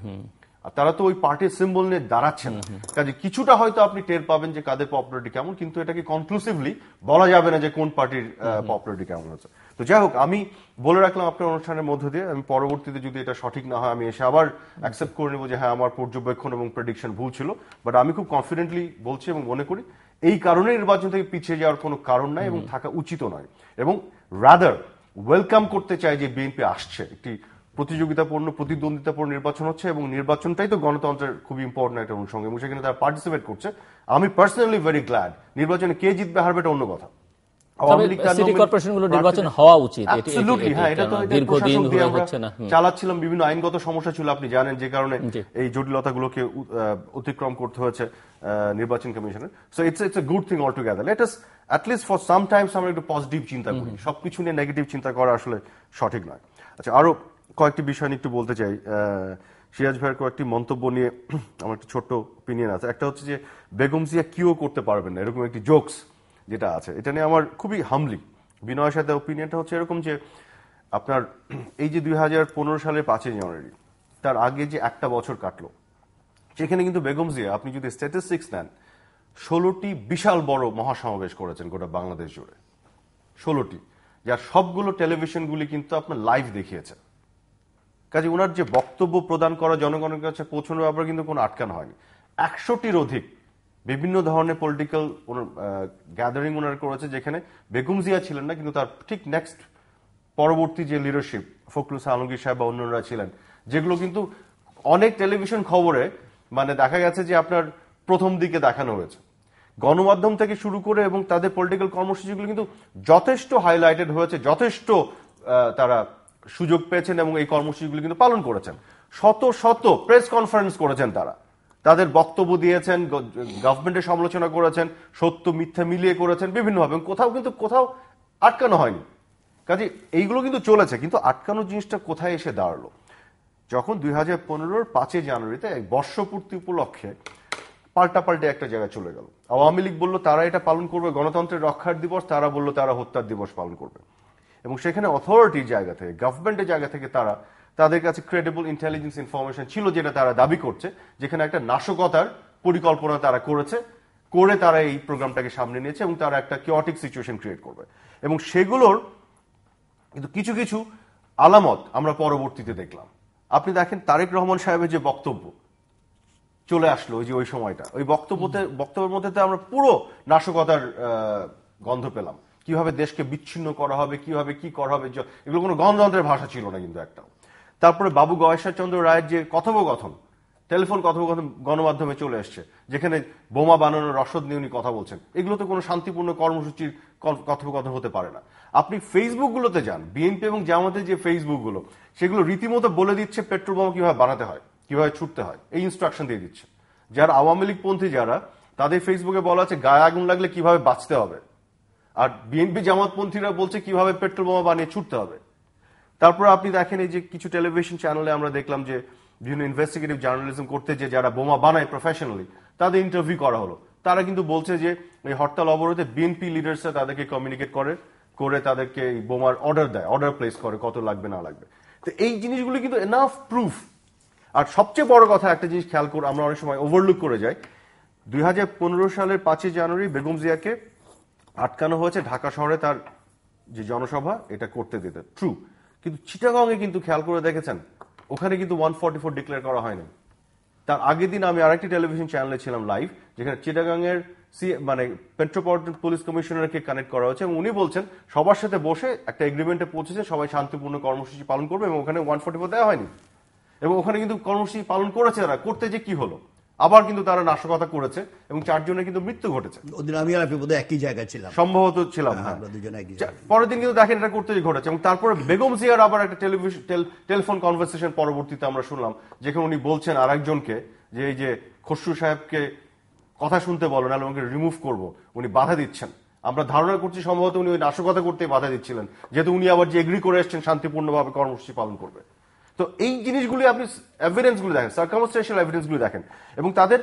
আর তারা তো ওই পার্টির সিম্বল নিয়ে দাঁড়াচ্ছে না। কাজে কিছুটা হয়তো আপনি টের পাবেন যে কাদের পপুলারিটি কেমন, কিন্তু এটাকে কনক্লুসিভলি বলা যাবে না যে কোন পার্টির পপুলারিটি কেমন আছে। তো যাই হোক, আমি বলে রাখলাম আপনার অনুষ্ঠানের মধ্য দিয়ে, আমি পরবর্তীতে যদি এটা সঠিক না হয় আমি এসে আবার অ্যাকসেপ্ট করে নেবো যে হ্যাঁ আমার পর্যবেক্ষণ এবং প্রেডিকশন ভুল ছিল। বাট আমি খুব কনফিডেন্টলি বলছি এবং মনে করি এই কারণে নির্বাচন থেকে পিছিয়ে যাওয়ার কোনো কারণ নাই এবং থাকা উচিত নয়, এবং রাদার ওয়েলকাম করতে চাই যে বিএনপি আসছে, একটি প্রতিযোগিতাপূর্ণ প্রতিদ্বন্দ্বিতাপূর্ণ নির্বাচন হচ্ছে এবং নির্বাচনটাই তো গণতন্ত্রের খুবই ইম্পর্টেন্ট একটা অনুষঙ্গ, এবং সেখানে তারা পার্টিসিপেট করছে। আমি পার্সোনালি ভেরি গ্ল্যাড। নির্বাচনে কে জিতবে হারবে এটা অন্য কথা, সিটি কর্পোরেশনগুলো নির্বাচন হওয়া উচিত, দীর্ঘদিন হচ্ছে না, চালাচ্ছিলাম, বিভিন্ন আইনগত সমস্যা ছিল আপনি জানেন, যে কারণে এই জটিলতাগুলোকে অতিক্রম করতে হয়েছে নির্বাচন কমিশনের। So it's a good thing all together. Let us at least for some Times আমরা একটু পজিটিভ চিন্তা করি, সবকিছু নিয়ে নেগেটিভ চিন্তা করা আসলে সঠিক নয়। আচ্ছা, আরো কয়েকটি বিষয় নিয়ে একটু বলতে চাই। সিরাজ ভাইয়ের কয়েকটি মন্তব্য নিয়ে আমার একটা ছোট্ট ওপিনিয়ন আছে। একটা হচ্ছে যে বেগম জিয়া কিও করতে পারবেন না, এরকম একটি জোকস যেটা আছে, এটা নিয়ে আমার খুবই হামলি বিনয়ের সাথে ওপিনিয়নটা হচ্ছে এরকম যে আপনার এই যে 2015 সালের 5ই জানুয়ারি, তার আগে যে একটা বছর কাটলো, সেখানে কিন্তু বেগম জিয়া আপনি যদি স্ট্যাটিস্টিক্স নেন 16টি বিশাল বড় মহাসমাবেশ করেছেন গোটা বাংলাদেশ জুড়ে, 16টি, যার সবগুলো টেলিভিশনগুলি কিন্তু আপনার লাইভ দেখিয়েছে। কাজে ওনার যে বক্তব্য প্রদান করা জনগণের কাছে পৌঁছানোর ব্যাপারে কিন্তু কোনো আটকানো হয়নি। 100টির অধিক বিভিন্ন ধরনের পলিটিক্যাল গ্যাদারিং ওনারা করেছে, যেখানে বেগম জিয়া ছিলেন না, কিন্তু তার ঠিক নেক্সট পরবর্তী যে লিডারশিপ ফখরুল আলমগীর সাহেব বা অন্যরা ছিলেন, যেগুলো কিন্তু অনেক টেলিভিশন খবরে মানে দেখা গেছে যে আপনার প্রথম দিকে দেখানো হয়েছে, গণমাধ্যম থেকে শুরু করে, এবং তাদের পলিটিক্যাল কর্মসূচিগুলো কিন্তু যথেষ্ট হাইলাইটেড হয়েছে, যথেষ্ট তারা সুযোগ পেয়েছেন এবং এই কর্মসূচিগুলো কিন্তু পালন করেছেন। শত শত প্রেস কনফারেন্স করেছেন, তারা তাদের বক্তব্য দিয়েছেন, গভর্নমেন্টের সমালোচনা করেছেন, সত্য মিথ্যা মিলিয়ে করেছেন বিভিন্নভাবে, কোথাও আটকানো হয়নি। কাজে এইগুলো কিন্তু চলেছে, কিন্তু আটকানো জিনিসটা কোথায় এসে দাঁড়ালো? যখন 2015-র 5 জানুয়ারিতে এক বর্ষপূর্তি উপলক্ষে পাল্টাপাল্টে একটা জায়গায় চলে গেল। আওয়ামী লীগ বলল তারা এটা পালন করবে গণতন্ত্রের রক্ষার দিবস, তারা বলল তারা হত্যার দিবস পালন করবে। এবং সেখানে অথরিটির জায়গা থেকে, গভর্নমেন্টের জায়গা থেকে তাদের কাছে ক্রেডিবল ইন্টেলিজেন্স ইনফরমেশন ছিল যেটা তারা দাবি করছে, যেখানে একটা নাশকতার পরিকল্পনা তারা করে তারা এই প্রোগ্রামটাকে সামনে নিয়েছে এবং তারা একটা কিওটিক সিচুয়েশন ক্রিয়েট করবে। এবং সেগুলোর কিন্তু কিছু কিছু আলামত আমরা পরবর্তীতে দেখলাম। আপনি দেখেন তারেক রহমান সাহেবের যে বক্তব্য চলে আসলো ওই সময়টা, ওই বক্তব্যের মধ্যে আমরা পুরো নাশকতার গন্ধ পেলাম। কিভাবে দেশকে বিচ্ছিন্ন করা হবে, কিভাবে কি করা হবে, এগুলো কোনো গণতন্ত্রের ভাষা ছিল না কিন্তু একটাও। তারপরে বাবু গয়েশ্বর চন্দ্র রায়ের যে কথোপকথন, টেলিফোন কথোপকথন গণমাধ্যমে চলে এসছে, যেখানে বোমা বানানোর রসদ নিয়ে উনি কথা বলছেন। এগুলো তো কোনো শান্তিপূর্ণ কর্মসূচির কথোপকথন হতে পারে না। আপনি ফেসবুক গুলোতে যান, বিএনপি এবং জামাতের যে ফেসবুক গুলো, সেগুলো রীতিমতো বলে দিচ্ছে পেট্রোল বোমা কিভাবে বানাতে হয়, কিভাবে ছুটতে হয়, এই ইনস্ট্রাকশন দিয়ে দিচ্ছে। যারা আওয়ামী লীগ পন্থী যারা, তাদের ফেসবুকে বলা আছে গায়ে আগুন লাগলে কিভাবে বাঁচতে হবে, আর বিএনপি জামাতপন্থীরা বলছে কিভাবে পেট্রোল বোমা বানিয়ে ছুটতে হবে। তারপর আপনি দেখেন এই যে কিছু টেলিভিশন চ্যানেলে আমরা দেখলাম যে বিভিন্ন ইনভেস্টিগেটিভ জার্নালিজম করতে যে যারা বোমা বানায় প্রফেশনালি, তাদের ইন্টারভিউ করা হলো। তারা কিন্তু বলছে যে এই হরতাল অবরোধে বিএনপি লিডার্সরা তাদেরকে কমিউনিকেট করে তাদেরকে এই বোমার অর্ডার প্লেস করে কত লাগবে না লাগবে। তো এই জিনিসগুলো কিন্তু এনাফ প্রুফ। আর সবচেয়ে বড় কথা একটা জিনিস খেয়াল করে আমরা অনেক সময় ওভারলুক করে যাই, 2015 সালের 5 জানুয়ারি বেগম জিয়াকে আটকানো হয়েছে ঢাকা শহরে তার যে জনসভা এটা করতে দিতে, ট্রু। কিন্তু চিটাগং এ কিন্তু খেয়াল করে দেখেছেন ওখানে কিন্তু 144 ডিক্লেয়ার করা হয়নি। তার আগের দিন আমি আরেকটি টেলিভিশন চ্যানেলে ছিলাম লাইভ, যেখানে চিটাগং এর মেট্রোপলিটন পুলিশ কমিশনারকে কানেক্ট করা হয়েছে এবং উনি বলছেন সবার সাথে বসে একটা এগ্রিমেন্টে পৌঁছেছে, সবাই শান্তিপূর্ণ কর্মসূচি পালন করবে এবং ওখানে 144 দেওয়া হয়নি। এবং ওখানে কিন্তু কর্মসূচি পালন করেছে তারা, করতে যে কি হলো, আবার কিন্তু তারা নাশকতা করেছে এবং 4 জনের কিন্তু মৃত্যু ঘটেছে। ওদিন আমি আর আপনি বোধহয় একই জায়গায় ছিলাম, সম্ভবত ছিলাম। পরের দিন কিন্তু দেখেন এটা করতে ঘটেছে। এবং তারপরে বেগম জিয়ার আবার একটা টেলিফোন কনভারসেশন পরবর্তীতে আমরা শুনলাম, যেখানে উনি বলছেন আরেকজনকে যে এই যে খসরু সাহেবকে কথা শুনতে বলেন এবং রিমুভ করব, উনি বাধা দিচ্ছেন। আমরা ধারণা করছি সম্ভবত উনি ওই নাশকতা করতে বাধা দিচ্ছিলেন, যেহেতু উনি আবার যে এগ্রি করে এসছেন শান্তিপূর্ণভাবে কর্মসূচি পালন করবে। তো এই জিনিসগুলি আপনি এভিডেন্সগুলো দেখেন, সার্কামস্টেন্সিয়াল এভিডেন্সগুলো দেখেন, এবং তাদের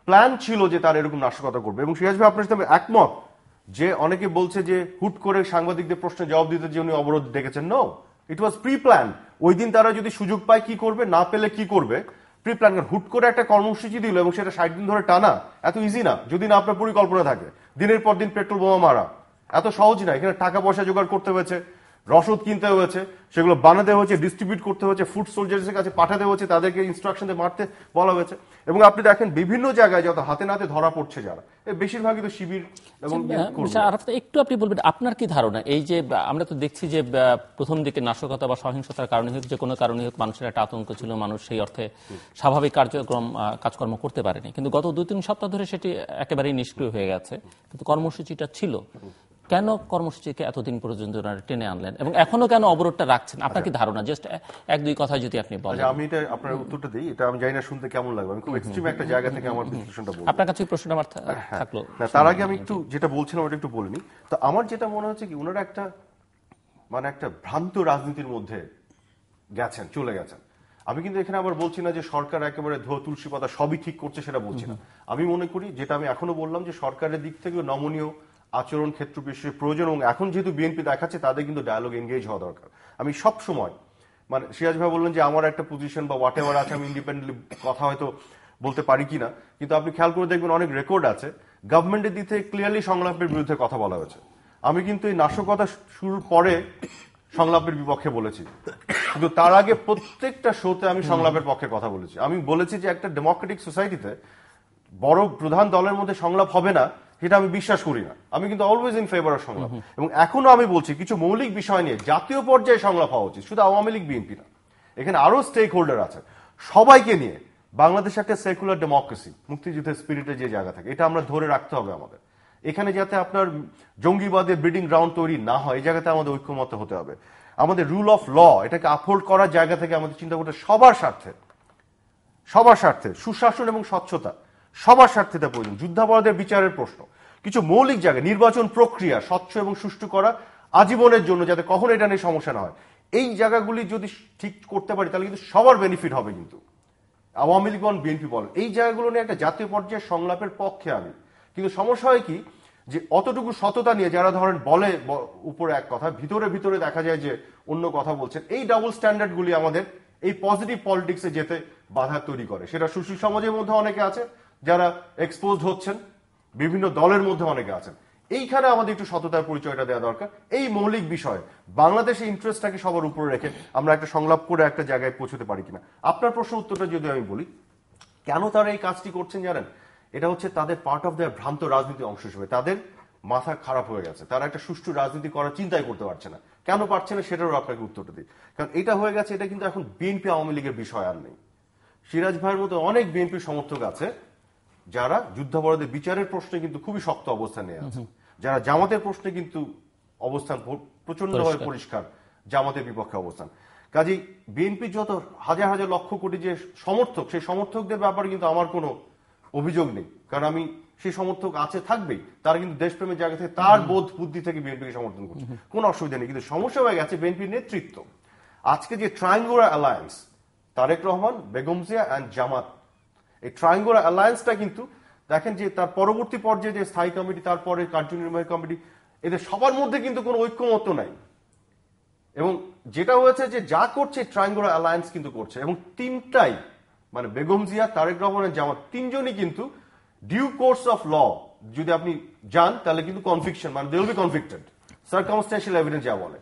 প্ল্যান ছিল যে তারা এরকম নাশকতা করবে। এবং সিরাজ ভাই আপনার সাথে একমত যে অনেকে বলছে যে হুট করে সাংবাদিকদের প্রশ্নে জবাব দিতে যে উনি অবরোধ ডেকেছেন, নো, ইট ওয়াজ প্রি প্ল্যান। ওই দিন তারা যদি সুযোগ পায় কি করবে, না পেলে কি করবে, প্রি প্ল্যান। হুট করে একটা কর্মসূচি দিল এবং সেটা 60 দিন ধরে টানা, এত ইজি না যদি না আপনার পরিকল্পনা থাকে। দিনের পর দিন পেট্রোল বোমা মারা এত সহজ না। এখানে টাকা পয়সা জোগাড় করতে হয়েছে, রসদ কিনতে হয়েছে, সেগুলো বানাতে হয়েছে, ডিস্ট্রিবিউট করতে হয়েছে, ফুড সোলজার্সের কাছে পাঠাতে হয়েছে, তাদেরকে ইনস্ট্রাকশন দিয়ে মারতে বলা হয়েছে। এবং আপনি দেখেন বিভিন্ন জায়গায় যত হাতে নাতে ধরা পড়ছে যারা, বেশিরভাগই তো শিবির। এবং একটু আপনি বলবেন আপনার কি ধারণা, এই যে আমরা তো দেখছি যে প্রথম দিকে নাশকতা বা সহিংসতার কারণে হোক, যে কোনো কারণে হোক, মানুষের একটা আতঙ্ক ছিল, মানুষ সেই অর্থে স্বাভাবিক কাজকর্ম করতে পারেনি। কিন্তু গত 2-3 সপ্তাহ ধরে সেটি একেবারেই নিষ্ক্রিয় হয়ে গেছে। কিন্তু কর্মসূচিটা ছিল, কেন কর্মসূচিকে এতদিন পর্যন্ত টেনে আনলেন এবং এখনো কেন অবরোধটা রাখছেন? আপনার কি ধারণা, জাস্ট 1-2 কথা যদি আপনি বলেন। আমি এটা আপনার উত্তরটা দিই, এটা আমি জানি না শুনতে কেমন লাগবে, আমি খুব এক্সট্রিম একটা জায়গা থেকে আমার বিশ্লেষণটা বলবো। আপনার কাছে প্রশ্নটা আমার থাকলো। তার আগে আমি একটু যেটা বলছিলাম ওটা একটু বলিনি। তো আমার যেটা মনে হচ্ছে কি, ওনারা একটা ভ্রান্ত রাজনীতির মধ্যে চলে গেছেন। আমি কিন্তু এখানে আবার বলছি না যে সরকার একেবারে তুলসী পাতা সবই ঠিক করছে, সেটা বলছি না। আমি মনে করি, যেটা আমি এখনো বললাম, যে সরকারের দিক থেকে নমনীয় আচরণ ক্ষেত্র বিশেষ প্রয়োজন, এবং এখন যেহেতু বিএনপি দেখাচ্ছে তাদের কিন্তু ডায়ালগ এনগেজ হওয়া দরকার। আমি সব সময় সিরাজ ভাই বললেন যে আমার একটা পজিশন বা হোয়াট এভার আছে, আমি ইন্ডিপেন্ডেন্টলি কথা হয়তো বলতে পারি কিনা, কিন্তু আপনি খেয়াল করে দেখবেন অনেক রেকর্ড আছে গভর্নমেন্টের দিক থেকে ক্লিয়ারলি সংলাপের বিরুদ্ধে কথা বলা হয়েছে। আমি কিন্তু এই নাশকতা শুরুর পরে সংলাপের বিপক্ষে বলেছি, কিন্তু তার আগে প্রত্যেকটা শোতে আমি সংলাপের পক্ষে কথা বলেছি। আমি বলেছি যে একটা ডেমোক্রেটিক সোসাইটিতে বড় প্রধান দলের মধ্যে সংলাপ হবে না, এটা আমি বিশ্বাস করি না। আমি কিন্তু অলওয়েজ ইন ফেভার অফ সংলাপ। এবং এখনো আমি বলছি কিছু মৌলিক বিষয় নিয়ে জাতীয় পর্যায়ে সংলাপ হওয়া উচিত, শুধু আওয়ামী লীগ বিএনপি না, এখানে আরো স্টেক হোল্ডার আছে, সবাইকে নিয়ে। বাংলাদেশ একটা সেকুলার ডেমোক্রেসি, মুক্তিযুদ্ধের স্পিরিটের যে জায়গা থাকে, এটা আমরা ধরে রাখতে হবে আমাদের। এখানে যাতে আপনার জঙ্গিবাদের ব্রিডিং গ্রাউন্ড তৈরি না হয়, এই জায়গাতে আমাদের ঐক্যমত্য হতে হবে। আমাদের রুল অফ ল, এটাকে আপহোল্ড করার জায়গা থেকে আমাদের চিন্তা করতে সবার স্বার্থে সুশাসন এবং স্বচ্ছতা সবার স্বার্থে তা প্রয়োজন। যুদ্ধাপরাধের বিচারের প্রশ্ন, কিছু মৌলিক জায়গায় নির্বাচন প্রক্রিয়া স্বচ্ছ এবং সুষ্ঠু করা আজীবনের জন্য, যাতে কখনো এটা নিয়ে সমস্যা না হয়, এই জায়গাগুলি যদি ঠিক করতে পারি তাহলে কিন্তু সবার বেনিফিট হবে। কিন্তু আওয়ামী লীগ বলেন, বিএনপি বলেন, এই জায়গাগুলো নিয়ে একটা জাতীয় পর্যায়ে সংলাপের পক্ষে আমি। কিন্তু সমস্যা হয় কি, যে অতটুকু সততা নিয়ে যারা ধরেন বলে উপরে এক কথা, ভিতরে ভিতরে দেখা যায় যে অন্য কথা বলছেন, এই ডাবল স্ট্যান্ডার্ড গুলি আমাদের এই পজিটিভ পলিটিক্সে যেতে বাধা তৈরি করে। সেটা সুশীল সমাজের মধ্যে অনেকে আছে যারা এক্সপোজড হচ্ছেন, বিভিন্ন দলের মধ্যে অনেকে আছেন। এইখানে আমাদের একটু সততার পরিচয়টা দেওয়া দরকার। এই মৌলিক বিষয়ে বাংলাদেশের ইন্টারেস্টটাকে সবার উপরে রেখে আমরা একটা সংলাপ করে একটা জায়গায় পৌঁছতে পারি কিনা। আপনার প্রশ্ন উত্তরটা যদি আমি বলি, কেন তারা এই কাজটি করছেন জানেন? এটা হচ্ছে তাদের পার্ট অফ দেয়ার ভ্রান্ত রাজনীতির অংশ হিসেবে। তাদের মাথা খারাপ হয়ে গেছে, তারা একটা সুষ্ঠু রাজনীতি করার চিন্তাই করতে পারছে না। কেন পারছে না সেটারও আপনাকে উত্তরটা দিই। কারণ এটা হয়ে গেছে, এটা কিন্তু এখন বিএনপি আওয়ামী লীগের বিষয় আর নেই। সিরাজ ভাইয়ের মতো অনেক বিএনপি সমর্থক আছে যারা যুদ্ধাপরাধের বিচারের প্রশ্নে কিন্তু খুবই শক্ত অবস্থান নিয়ে আছে, যারা জামাতের প্রশ্নে কিন্তু অবস্থান প্রচন্ডভাবে পরিষ্কার, জামাতের বিপক্ষে অবস্থান। কাজেই বিএনপি যত হাজার হাজার লক্ষ কোটি যে সমর্থক, সেই সমর্থকদের ব্যাপারে কিন্তু আমার কোনো অভিযোগ নেই, কারণ আমি সেই সমর্থক আছে, থাকবেই। তারা কিন্তু দেশপ্রেমের জায়গা থেকে, তার বোধ বুদ্ধি থেকে বিএনপিকে সমর্থন করছে, কোনো অসুবিধা নেই। কিন্তু সমস্যা হয়ে গেছে বিএনপির নেতৃত্ব। আজকে যে triangular alliance, Tarek Rahman, Begum Zia and Jamaat, এই ট্রায়াঙ্গুলার অ্যালায়েন্সটা কিন্তু দেখেন যে তার পরবর্তী পর্যায়ে যে স্থায়ী কমিটি, তারপরে কার্যনির্বাহী কমিটি, এদের সবার মধ্যে কিন্তু কোনো ঐক্যমত্য নাই। এবং যেটা হয়েছে যে যা করছে ট্রায়াঙ্গুলার অ্যালায়েন্স কিন্তু করছে, এবং তিনটাই মানে বেগম জিয়া, তারেক রহমানের, জামাত, তিনজনই কিন্তু ডিউ কোর্স অফ ল যদি আপনি যান তাহলে কিন্তু কনভিকশন, মানে they will be convicted, circumstantial evidence যা বলে।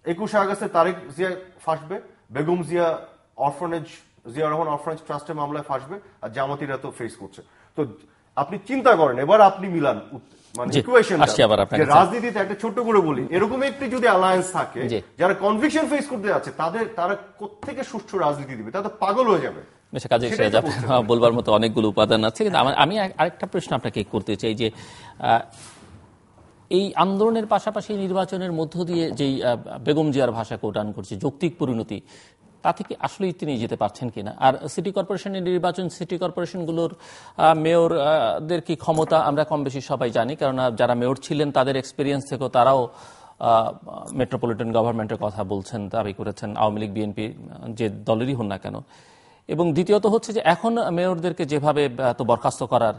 21 আগস্টে তারেক জিয়া ফাঁসবে, বেগম জিয়া অরফানেজ, জিয়া রহমান অরফানেজ ট্রাস্টের মামলায় ফাঁসবে, আর জামাতিরা তো ফেস করছে। তো আপনি চিন্তা করেন, এবার আপনি মিলান মানে রাজনীতিতে একটা ছোট্ট করে বলি, এরকম একটি যদি অ্যালায়েন্স থাকে যারা কনভিকশন ফেস করতে যাচ্ছে, তারা কোত্থেকে সুষ্ঠু রাজনীতি দিবে? তারা তো পাগল হয়ে যাবে। বলবার মতো অনেকগুলো উপাদান আছে, কিন্তু আমি আরেকটা প্রশ্ন আপনাকে করতে চাই যে এই আন্দোলনের পাশাপাশি নির্বাচনের মধ্য দিয়ে যেই বেগম জিয়ার ভাষা কোটান করছে যৌক্তিক পরিণতি, তা থেকে আসলেই তিনি যেতে পারছেন কিনা? আর সিটি কর্পোরেশনের নির্বাচন, সিটি কর্পোরেশনগুলোর মেয়রদের কি ক্ষমতা আমরা কম বেশি সবাই জানি, কারণ যারা মেয়র ছিলেন তাদের এক্সপিরিয়েন্স থেকেও তারাও মেট্রোপলিটন গভর্নমেন্টের কথা বলছেন, দাবি করেছেন, আওয়ামী লীগ বিএনপি যে দলেরই হন না কেন। এবং দ্বিতীয়ত হচ্ছে যে এখন মেয়রদেরকে যেভাবে তো বরখাস্ত করার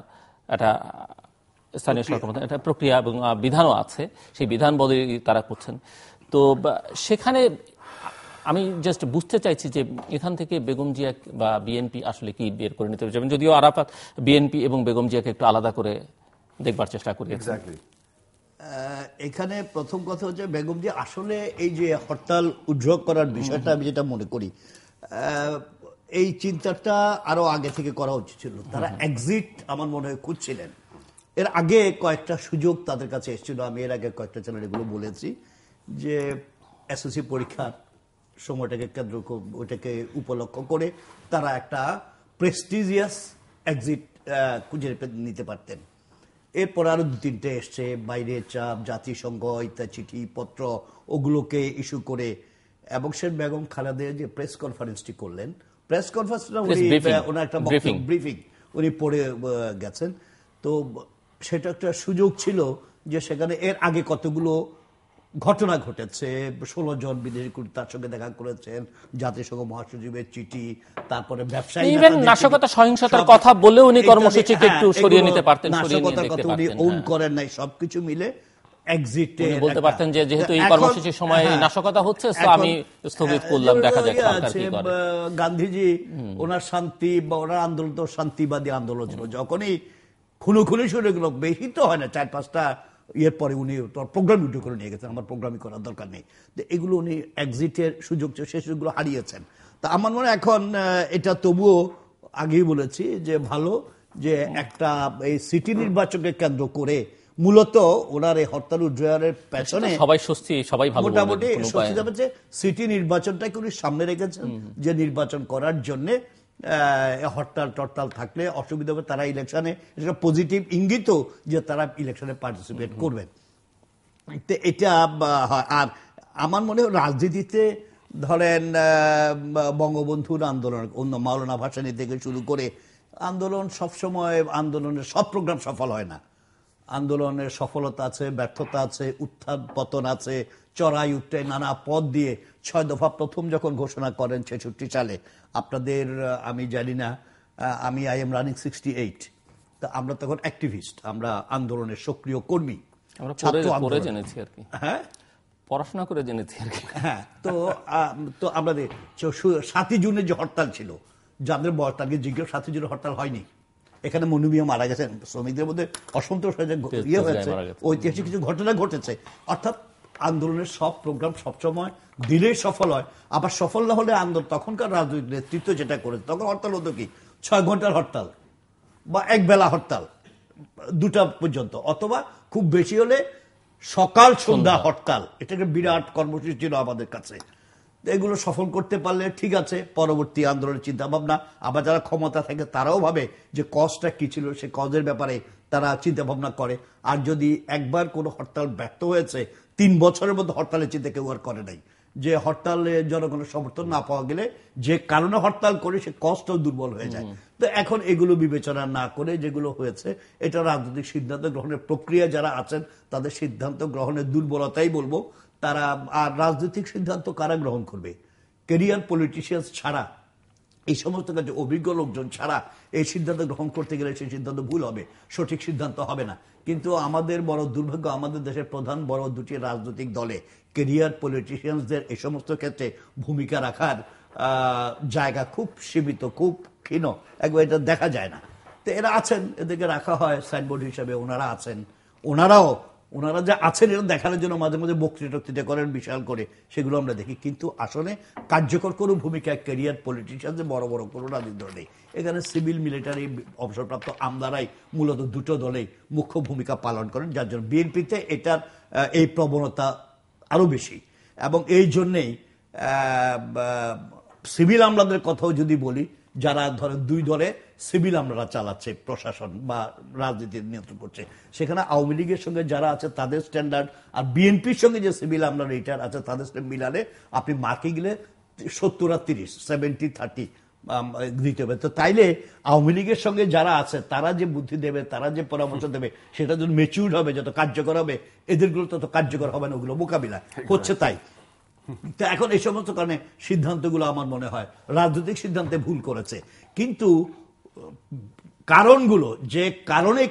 একটা স্থানীয় সরকার একটা প্রক্রিয়া এবং বিধানও আছে, সেই বিধান বদলে তারা করছেন। তো সেখানে আমি জাস্ট বুঝতে চাইছি যে এখান থেকে বেগম জিয়া বা বিএনপি আসলে কি বের করে নিতে যাবেন, যদিও আরাফাত বিএনপি এবং বেগম জিয়াকে একটু আলাদা করে দেখবার চেষ্টা করি। এখানে প্রথম কথা হচ্ছে বেগম জিয়া আসলে এই যে হরতাল উদ্যোগ করার বিষয়টা আমি যেটা মনে করি, এই চিন্তাটা আরো আগে থেকে করা উচিত ছিল। তারা এক্সিট আমার মনে হয় খুঁজছিলেন। এর আগে কয়েকটা সুযোগ তাদের কাছে এসেছিল, আমি এর আগে কয়েকটা চ্যানেল এগুলো বলেছি, যে এসএসসি পরীক্ষার সময়টাকে কেন্দ্র ওইটাকে উপলক্ষ করে তারা একটা প্রেস্টিজিয়াস এক্সিট খুঁজে নিতে পারতেন। এরপর আরো 2-3টে এসছে, বাইরের চাপ, জাতিসংঘ ইত্যাদি চিঠিপত্র, ওগুলোকে ইস্যু করে। এবং সে বেগম খালেদা যে প্রেস কনফারেন্সটি করলেন, প্রেস কনফারেন্সটা উনি ওনার একটা ব্রিফিং উনি পড়ে গেছেন। তো সেটা একটা সুযোগ ছিল যে সেখানে এর আগে কতগুলো ঘটনা ঘটেছে, 16 জন বিদেশি তার সঙ্গে দেখা করেছেন, জাতিসংঘ মহাসচিবের চিঠি, তারপরে ব্যবসায়ী নাশকতা সহিংসতার কথা বলে উনি কর্মসূচিকে একটু সরিয়ে নিতে পারতেন, নাশকতার কথা উনি ওন করেন নাই। সবকিছু মিলে এক্সিটে বলতে পারতেন যে যেহেতু এই কর্মসূচির সময় নাশকতা হচ্ছে তো আমি স্থগিত করলাম, দেখা যাক সরকার কি করে। গান্ধীজি ওনার শান্তি বা ওনার আন্দোলন তো শান্তিবাদী আন্দোলন ছিল, যখনই খুনোখুনি শুরু গেল, বেশি তো হয় না, 4-5টা ইয়ের পরে উনি প্রোগ্রাম ভিডিও করে নিয়ে গেছেন, আমার প্রোগ্রামই করার দরকার নেই। এগুলো উনি এক্সিটের সুযোগ, সেই সুযোগগুলো হারিয়েছেন। তা আমার মনে হয় এখন এটা তবুও আগেই বলেছি যে ভালো যে একটা এই সিটি নির্বাচনকে কেন্দ্র করে মূলত ওনার এই হরতাল উদ্যোগের পেছনে সবাই স্বস্তি, সবাই ভালো, মোটামুটি স্বস্তি যাবে যে সিটি নির্বাচনটাকে উনি সামনে রেখেছেন, যে নির্বাচন করার জন্যে হরতাল টরতাল থাকলে অসুবিধা হবে, তারা ইলেকশনে এটা পজিটিভ ইঙ্গিত যে তারা ইলেকশনে পার্টিসিপেট করবেন। এটা আর আমার মনে হয় রাজনীতিতে ধরেন বঙ্গবন্ধুর আন্দোলন, অন্য মাওলানা ভাসানী থেকে শুরু করে আন্দোলন, সবসময় আন্দোলনের সব প্রোগ্রাম সফল হয় না। আন্দোলনের সফলতা আছে, ব্যর্থতা আছে, উত্থান পতন আছে, চড়াই উঠে নানা পথ দিয়ে 6 দফা প্রথম যখন ঘোষণা করেন 66 সালে, আপনাদের আমি জানি না, আমি আই এম রানিং 68, তা আমরা তখন অ্যাক্টিভিস্ট, আমরা আন্দোলনের সক্রিয় কর্মী, পরে জেনেছি আর কি, হ্যাঁ পড়াশোনা করে জেনেছি আর কি। হ্যাঁ, তো আমাদের 7ই জুনের যে হরতাল ছিল, যাদের বয়স তাকে জিজ্ঞেস, 7ই জুনের হরতাল হয়নি, এখানে মনুমিয়া মারা গেছেন, শ্রমিকদের মধ্যে অসন্তোষ হয়েছে, ইয়ে হয়েছে, ঐতিহাসিক কিছু ঘটনা ঘটেছে। অর্থাৎ আন্দোলনের সব প্রোগ্রাম সবসময় দিলেই সফল হয়, আবার সফল না হলে আন্দোলন, তখনকার রাজনৈতিক নেতৃত্ব যেটা করেছে, তখন হরতাল হতো কি 6 ঘন্টার হরতাল বা এক বেলা হরতাল 2টা পর্যন্ত, অথবা খুব বেশি হলে সকাল সন্ধ্যা হরতাল। এটাকে বিরাট কর্মসূচি ছিল আমাদের কাছে। এগুলো সফল করতে পারলে ঠিক আছে, পরবর্তী আন্দোলনের চিন্তা ভাবনা, আবার যারা ক্ষমতা থাকে তারাও ভাবে যে কজটা কি ছিল, সে কজের ব্যাপারে তারা চিন্তা ভাবনা করে। আর যদি একবার কোনো হরতাল ব্যর্থ হয়েছে, 3 বছরের মধ্যে হরতালের চিন্তা কেউ আর করে নাই, যে হরতালে জনগণের সমর্থন না পাওয়া গেলে যে কারণে হরতাল করে সে কষ্টও দুর্বল হয়ে যায়। তো এখন এগুলো বিবেচনা না করে যেগুলো হয়েছে, এটা রাজনৈতিক সিদ্ধান্ত গ্রহণের প্রক্রিয়া যারা আছেন তাদের সিদ্ধান্ত গ্রহণের দুর্বলতাই বলবো। তারা আর রাজনৈতিক সিদ্ধান্ত কারা গ্রহণ করবে? ক্যারিয়ার পলিটিশিয়ানস ছাড়া, এই সমস্ত কাজে অভিজ্ঞ লোকজন ছাড়া এই সিদ্ধান্ত গ্রহণ করতে গেলে সেই সিদ্ধান্ত ভুল হবে, সঠিক সিদ্ধান্ত হবে না। কিন্তু আমাদের বড় দুর্ভাগ্য, আমাদের দেশের প্রধান বড় 2টি রাজনৈতিক দলে ক্যারিয়ার পলিটিশিয়ানসদের এই সমস্ত ক্ষেত্রে ভূমিকা রাখার জায়গা খুব সীমিত, খুব ক্ষীণ, একবার এটা দেখা যায় না। তো এরা আছেন, এদেরকে রাখা হয় সাইনবোর্ড হিসেবে, ওনারা আছেন, ওনারা যা আছেন এটা দেখানোর জন্য মাঝে মাঝে বক্তৃতা করেন বিশাল করে, সেগুলো আমরা দেখি। কিন্তু আসলে কার্যকর কোনো ভূমিকা ক্যারিয়ার পলিটিশিয়ানদের বড় বড় কোনো রাজনৈতিক দল নেই। এখানে সিভিল মিলিটারি অবসরপ্রাপ্ত আমলারাই মূলত 2টো দলেই মুখ্য ভূমিকা পালন করেন, যার জন্য বিএনপিতে এটার এই প্রবণতা আরো বেশি। এবং এই জন্যেই সিভিল আমলাদের কথাও যদি বলি, যারা ধরেন 2 দলে সিভিল আমলারা চালাচ্ছে প্রশাসন বা রাজনীতি নিয়ন্ত্রণ করছে, সেখানে আওয়ামী লীগের সঙ্গে যারা আছে তাদের স্ট্যান্ডার্ড আর বিএনপির সঙ্গে যে সিভিল আমলা রিটার আছে তাদের মিলালে আপনি মার্কে গেলে 70 আর 30, 70-30 দিতে হবে। তো তাইলে আওয়ামী লীগের সঙ্গে যারা আছে তারা যে বুদ্ধি দেবে, তারা যে পরামর্শ দেবে, সেটা যত ম্যাচিউরড হবে, যত কার্যকর হবে, এদেরগুলো তত কার্যকর হবে না, ওগুলো মোকাবিলা হচ্ছে। তাই তো এখন এই সমস্ত কারণে সিদ্ধান্তগুলো আমার মনে হয় রাজনৈতিক সিদ্ধান্তে ভুল করেছে। কিন্তু কারণগুলো, যে কারণে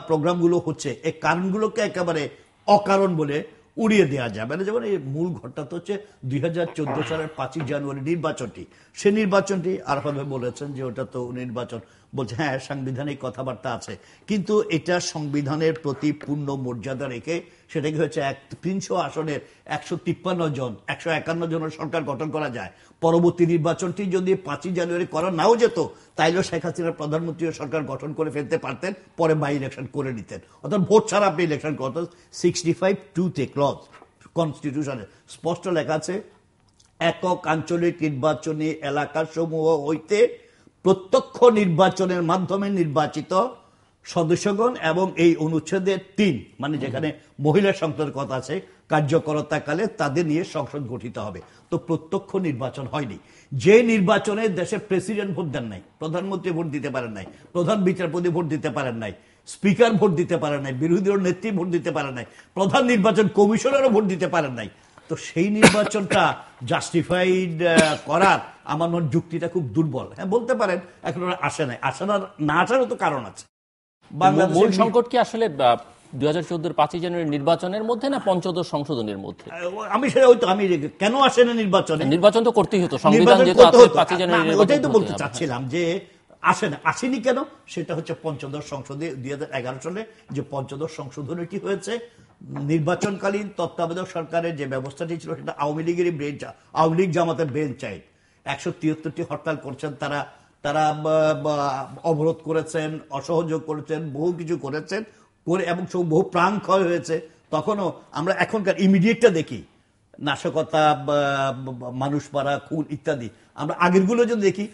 প্রোগ্রামগুলো হচ্ছে, এই কারণগুলোকে একেবারে অকারণ বলে উড়িয়ে দেওয়া যাবে না। যেমন এই মূল ঘটনা তো হচ্ছে 2014 সালের 5ই জানুয়ারি নির্বাচনটি। সে নির্বাচনটি আরাফাত ভাই বলেছেন যে ওটা তো নির্বাচন, বলছে হ্যাঁ সাংবিধানিক কথাবার্তা আছে, কিন্তু এটা সংবিধানের প্রতি পূর্ণ মর্যাদা রেখে সেটাকে হচ্ছে 300 আসনের 153 জন, 151 জনের সরকার গঠন করা যায়। পরবর্তী নির্বাচনটি যদি 5ই জানুয়ারি করা নাও যেত, তাইলেও শেখ হাসিনা প্রধানমন্ত্রী সরকার গঠন করে ফেলতে পারতেন, পরে বাই ইলেকশন করে নিতেন। অর্থাৎ ভোট ছাড়া আপনি ইলেকশন করতেন। 65(2) ক্লজ কনস্টিটিউশনে স্পষ্ট লেখা আছে, একক আঞ্চলিক নির্বাচনী এলাকাসমূহ হইতে প্রত্যক্ষ নির্বাচনের মাধ্যমে নির্বাচিত সদস্যগণ এবং এই অনুচ্ছেদের 3, মানে যেখানে মহিলা সংসদের কথা আছে, কার্যকরতাকালে তাদের নিয়ে সংসদ গঠিত হবে। তো প্রত্যক্ষ নির্বাচন হয়নি। যে নির্বাচনে দেশের প্রেসিডেন্ট ভোট দেন নাই, প্রধানমন্ত্রী ভোট দিতে পারেন নাই, প্রধান বিচারপতি ভোট দিতে পারেন নাই, স্পিকার ভোট দিতে পারেন নাই, বিরোধী দলের নেত্রী ভোট দিতে পারেন নাই, প্রধান নির্বাচন কমিশনারও ভোট দিতে পারেন নাই। তো সেই নির্বাচনটা জাস্টিফাইড করার আমার মনে যুক্তিটা খুব দুর্বল। হ্যাঁ বলতে পারেন এখন আসে নাই, না আসারও তো কারণ আছে। মূল সংকট কি আসলে 2014 5ই জানুয়ারি নির্বাচনের মধ্যে না পঞ্চদশ সংশোধনের মধ্যে? আমি সেটা আমি কেন আসে না নির্বাচন তো করতেই হতো, সংবিধান যেহেতু আছে 5ই জানুয়ারি। ওটাই তো বলতে চাচ্ছিলাম যে আসেনি কেন। সেটা হচ্ছে পঞ্চদশ সংসদে 2011 সালে যে পঞ্চদশ সংশোধনীটি হয়েছে, নির্বাচনকালীন তত্ত্বাবধায়ক সরকারের যে ব্যবস্থাটি ছিল সেটা আওয়ামী লীগেরই ব্রেন, আওয়ামী লীগ জামাতের ব্রেন চাইল্ড। 173টি হরতাল করছেন তারা অবরোধ করেছেন, অসহযোগ করেছেন, বহু কিছু করেছেন করে, এবং বহু প্রাণ ক্ষয় হয়েছে। তখনও আমরা এখনকার ইমিডিয়েটটা দেখি, নাশকতা, মানুষ মারা, খুন ইত্যাদি। আমরা আগেরগুলো যদি দেখি